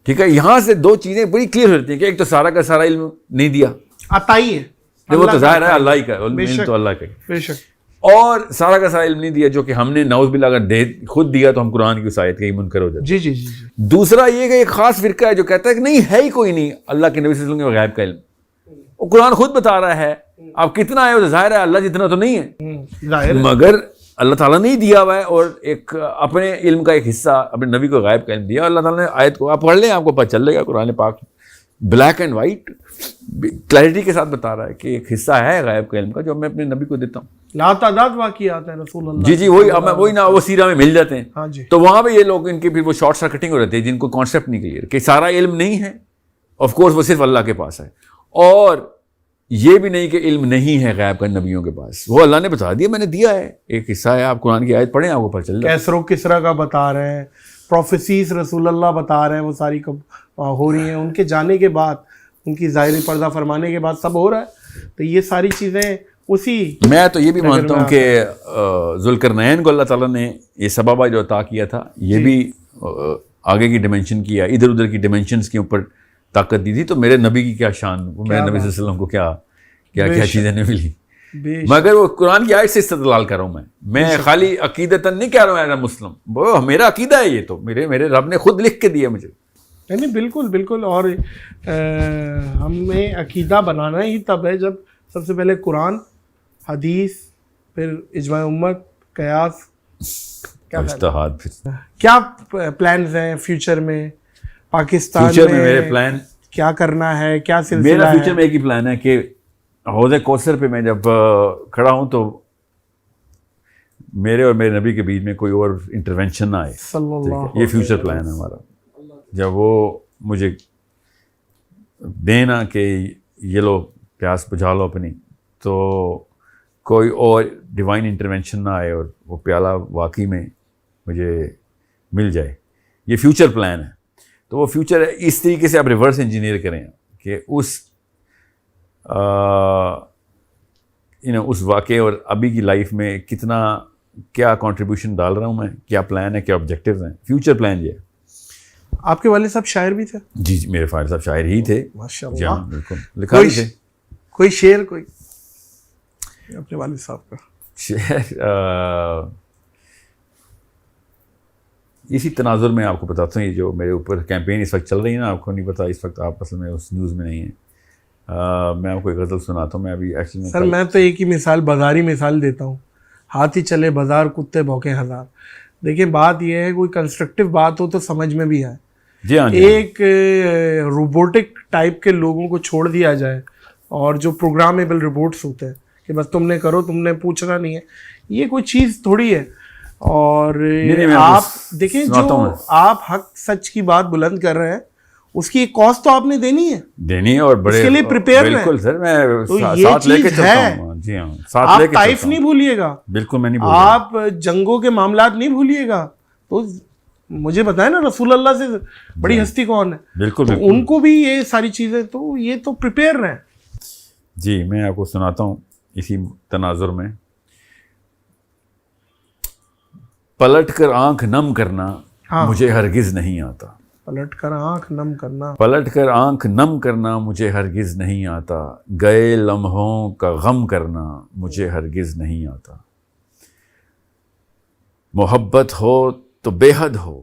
ٹھیک ہے، یہاں سے دو چیزیں بڑی کلیئر ہو جاتی ہیں کہ ایک تو سارا کا سارا علم نہیں دیا، عطائی ہے، وہ تو ظاہر ہے اللہ ہی کا علم، تو اللہ کا، بے شک. اور سارا کا سارا علم نہیں دیا جو کہ ہم نے نعوذ باللہ اگر خود دیا تو ہم قرآن کی اس آیت کے ہی منکر ہو جاتے. جی جی جی. دوسرا یہ کہ ایک خاص فرقہ ہے جو کہتا ہے کہ نہیں ہے ہی کوئی نہیں اللہ کے نبی صلی اللہ علیہ وسلم کے غیب کا علم، وہ قرآن خود بتا رہا ہے. اب کتنا ہے وہ ظاہر ہے اللہ جتنا تو نہیں ہے، مگر اللہ تعالیٰ نے ہی دیا ہوا ہے، اور ایک اپنے علم کا ایک حصہ اپنے نبی کو غیب کا علم دیا. اللہ تعالیٰ نے آیت کو آپ پڑھ لیں، آپ کو پتہ چل جائے گا، قرآن پاک بلیک اینڈ وائٹ کلیئرٹی کے ساتھ بتا رہا ہے کہ ایک حصہ ہے غیب کے علم کا جو میں اپنے نبی کو دیتا ہوں. لاتعداد واقعات ہیں رسول اللہ. جی وہی نا وہ سیرہ میں مل جاتے ہیں. ہاں جی. تو وہاں پہ یہ لوگ ان کے پھر وہ شارٹ سرکٹنگ ہو رہتے ہیں جن کو کانسیپٹ نہیں کلیئر کہ سارا علم نہیں ہے، آف کورس وہ صرف اللہ کے پاس ہے، اور یہ بھی نہیں کہ علم نہیں ہے غیب کا نبیوں کے پاس، وہ اللہ نے بتا دیا میں نے دیا ہے، ایک حصہ ہے. آپ قرآن کی آیت پڑھیں آپ کو پتہ چل جائے. کیسر و کسرا کا بتا رہے ہیں، پروفیسیز رسول اللہ بتا رہے ہیں، وہ ساری کب ہو رہی ہیں، ان کے جانے کے بعد، ان کی ظاہری پردہ فرمانے کے بعد سب ہو رہا ہے. تو یہ ساری چیزیں اسی، میں تو یہ بھی مانتا ہوں کہ ذوالقرنین کو اللہ تعالیٰ نے یہ سبب جو عطا کیا تھا، یہ بھی آگے کی ڈیمنشن کی یا ادھر ادھر کی ڈیمنشنز کے اوپر طاقت دی تھی. تو میرے نبی کی کیا شان، وہ میرے نبی صلی اللہ علیہ وسلم کو کیا چیزیں نہیں ملی، مگر وہ قرآن کی آیت سے استدلال کر رہا ہوں. میں خالی عقیدتاً نہیں کہہ رہا ہوں ایز اے مسلم، وہ میرا عقیدہ ہے، یہ تو میرے رب نے خود لکھ کے دیا مجھے. نہیں بالکل بالکل. اور ہمیں عقیدہ بنانا ہی تب ہے جب سب سے پہلے قرآن، حدیث، پھر اجماع امت، قیاس، کیا پلانز ہیں فیوچر میں پاکستان میں؟ میرے پلان کیا کرنا ہے، کیا سلسلہ ہے؟ میرا فیوچر میں ایک ہی پلان ہے کہ حوض کوثر پہ میں جب کھڑا ہوں تو میرے اور میرے نبی کے بیچ میں کوئی اور انٹرونشن نہ آئے. یہ فیوچر پلان ہے ہمارا. جب وہ مجھے دینا کہ یہ لو پیاس بجھا لو اپنی، تو کوئی اور ڈیوائن انٹرونشن نہ آئے اور وہ پیالہ واقعی میں مجھے مل جائے. یہ فیوچر پلان ہے. تو وہ فیوچر اس طریقے سے آپ ریورس انجینئر کریں کہ اس واقعے اور ابھی کی لائف میں کیا کنٹریبیوشن ڈال رہا ہوں میں، کیا پلان ہے، کیا آبجیکٹیوز ہیں. فیوچر پلان یہ ہے. آپ کے والد صاحب شاعر بھی تھے؟ جی میرے والد صاحب شاعر ہی تھے. ماشاءاللہ. جی ہاں بالکل. لکھا بھی تھے. کوئی شعر کوئی اپنے والد صاحب کا شعر اسی تناظر میں آپ کو بتاتا ہوں. یہ جو میرے اوپر کیمپین اس وقت چل رہی ہے نا، آپ کو نہیں پتا، اس وقت آپ اصل میں اس نیوز میں نہیں ہیں. میں آپ کو ایک غزل سناتا ہوں. میں ابھی ایکچولی سر میں تو ایک ہی مثال، بازاری مثال دیتا ہوں. ہاتھی چلے بازار، کتے بھوکے ہزار. دیکھیں بات یہ ہے، کوئی کنسٹرکٹیو بات ہو تو سمجھ میں بھی آئے. جی ہاں. ایک روبوٹک ٹائپ کے لوگوں کو چھوڑ دیا جائے، اور جو پروگرامیبل روبوٹس ہوتے ہیں کہ بس تم نے کرو، تم نے پوچھنا نہیں ہے، یہ کوئی چیز تھوڑی ہے. اور آپ دیکھیں جو آپ حق سچ کی بات بلند کر رہے ہیں، اس کی ایک کاسٹ تو آپ نے دینی ہے اور بڑے اس کے لیے پریپیئر ہیں. بالکل سر، میں تو یہ چیز ہے. جی ہاں، آپ طائف نہیں بھولیے گا. بالکل میں نہیں بھولوں گا. آپ جنگوں کے معاملات نہیں بھولیے گا. تو مجھے بتائیں نا رسول اللہ سے بڑی ہستی کون ہے؟ بالکل ان کو بھی یہ ساری چیزیں، تو یہ تو پریپیئر رہیں. جی میں آپ کو سناتا ہوں اسی تناظر میں. پلٹ کر آنکھ نم کرنا مجھے ہرگز نہیں آتا. پلٹ کر آنکھ نم کرنا، پلٹ کر آنکھ نم کرنا مجھے ہرگز نہیں آتا. گئے لمحوں کا غم کرنا مجھے ہرگز نہیں آتا. محبت ہو تو بے حد ہو،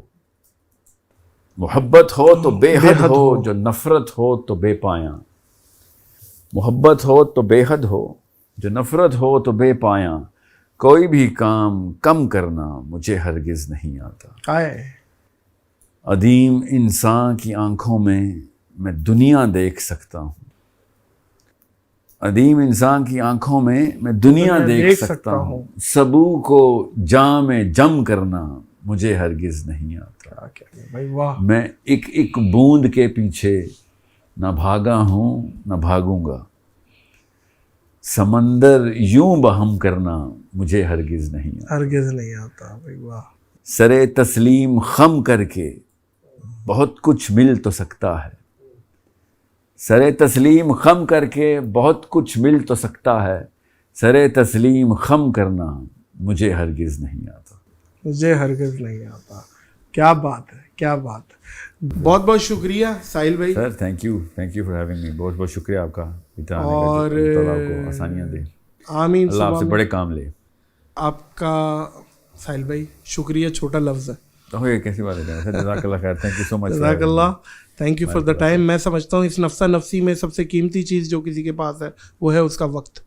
محبت ہو تو بے حد ہو، جو نفرت ہو تو بے پایاں. محبت ہو تو بے حد ہو، جو نفرت ہو تو بے پایاں. کوئی بھی کام کم کرنا مجھے ہرگز نہیں آتا. آئے عدیم انسان کی آنکھوں میں دنیا دیکھ سکتا ہوں. عدیم انسان کی آنکھوں میں دنیا دیکھ سکتا ہوں. سبو کو جام جم کرنا مجھے ہرگز نہیں آتا. بھائی واہ. میں ایک بوند کے پیچھے نہ بھاگا ہوں نہ بھاگوں گا. سمندر یوں بہم کرنا مجھے ہرگز نہیں آتا. ہرگز نہیں آتا. بھائی واہ. سرے تسلیم خم کر کے بہت کچھ مل تو سکتا ہے. سرے تسلیم خم کر کے بہت کچھ مل تو سکتا ہے. سرے تسلیم خم کرنا مجھے ہرگز نہیں آتا. مجھے ہرگز نہیں آتا. کیا بات ہے, کیا بات ہے. بہت بہت شکریہ ساحل بھائی. Sir thank you for having me. بہت بہت شکریہ آپ کا. اور اللہ کو آسانیاں دے. آمین. اللہ آپ سے بڑے کام لے. آپ کا ساحل بھائی شکریہ چھوٹا لفظ ہے. یہ کیسی بات ہے سر. جزاک اللہ خیر. Thank you so much. جزاک اللہ. Thank you for the time. میں سمجھتا ہوں اس نفسہ نفسی میں سب سے قیمتی چیز جو کسی کے پاس ہے وہ ہے اس کا وقت.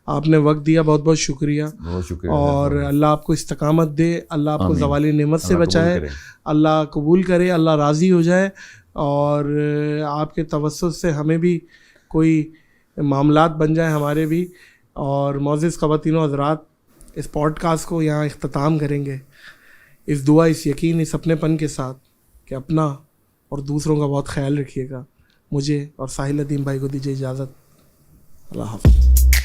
آپ نے وقت دیا, بہت بہت شکریہ. بہت شکریہ. اور اللہ آپ کو استقامت دے, اللہ آپ کو زوال نعمت سے بچائے, اللہ قبول کرے, اللہ راضی ہو جائے. اور آپ کے توسط سے ہمیں بھی کوئی معاملات بن جائیں ہمارے بھی. اور معزز خواتین و حضرات, اس پوڈ کاسٹ کو یہاں اختتام کریں گے اس دعا, اس یقین, اس اپنے پن کے ساتھ کہ اپنا اور دوسروں کا بہت خیال رکھیے گا. مجھے اور ساحل ندیم بھائی کو دیجیے اجازت. اللہ حافظ.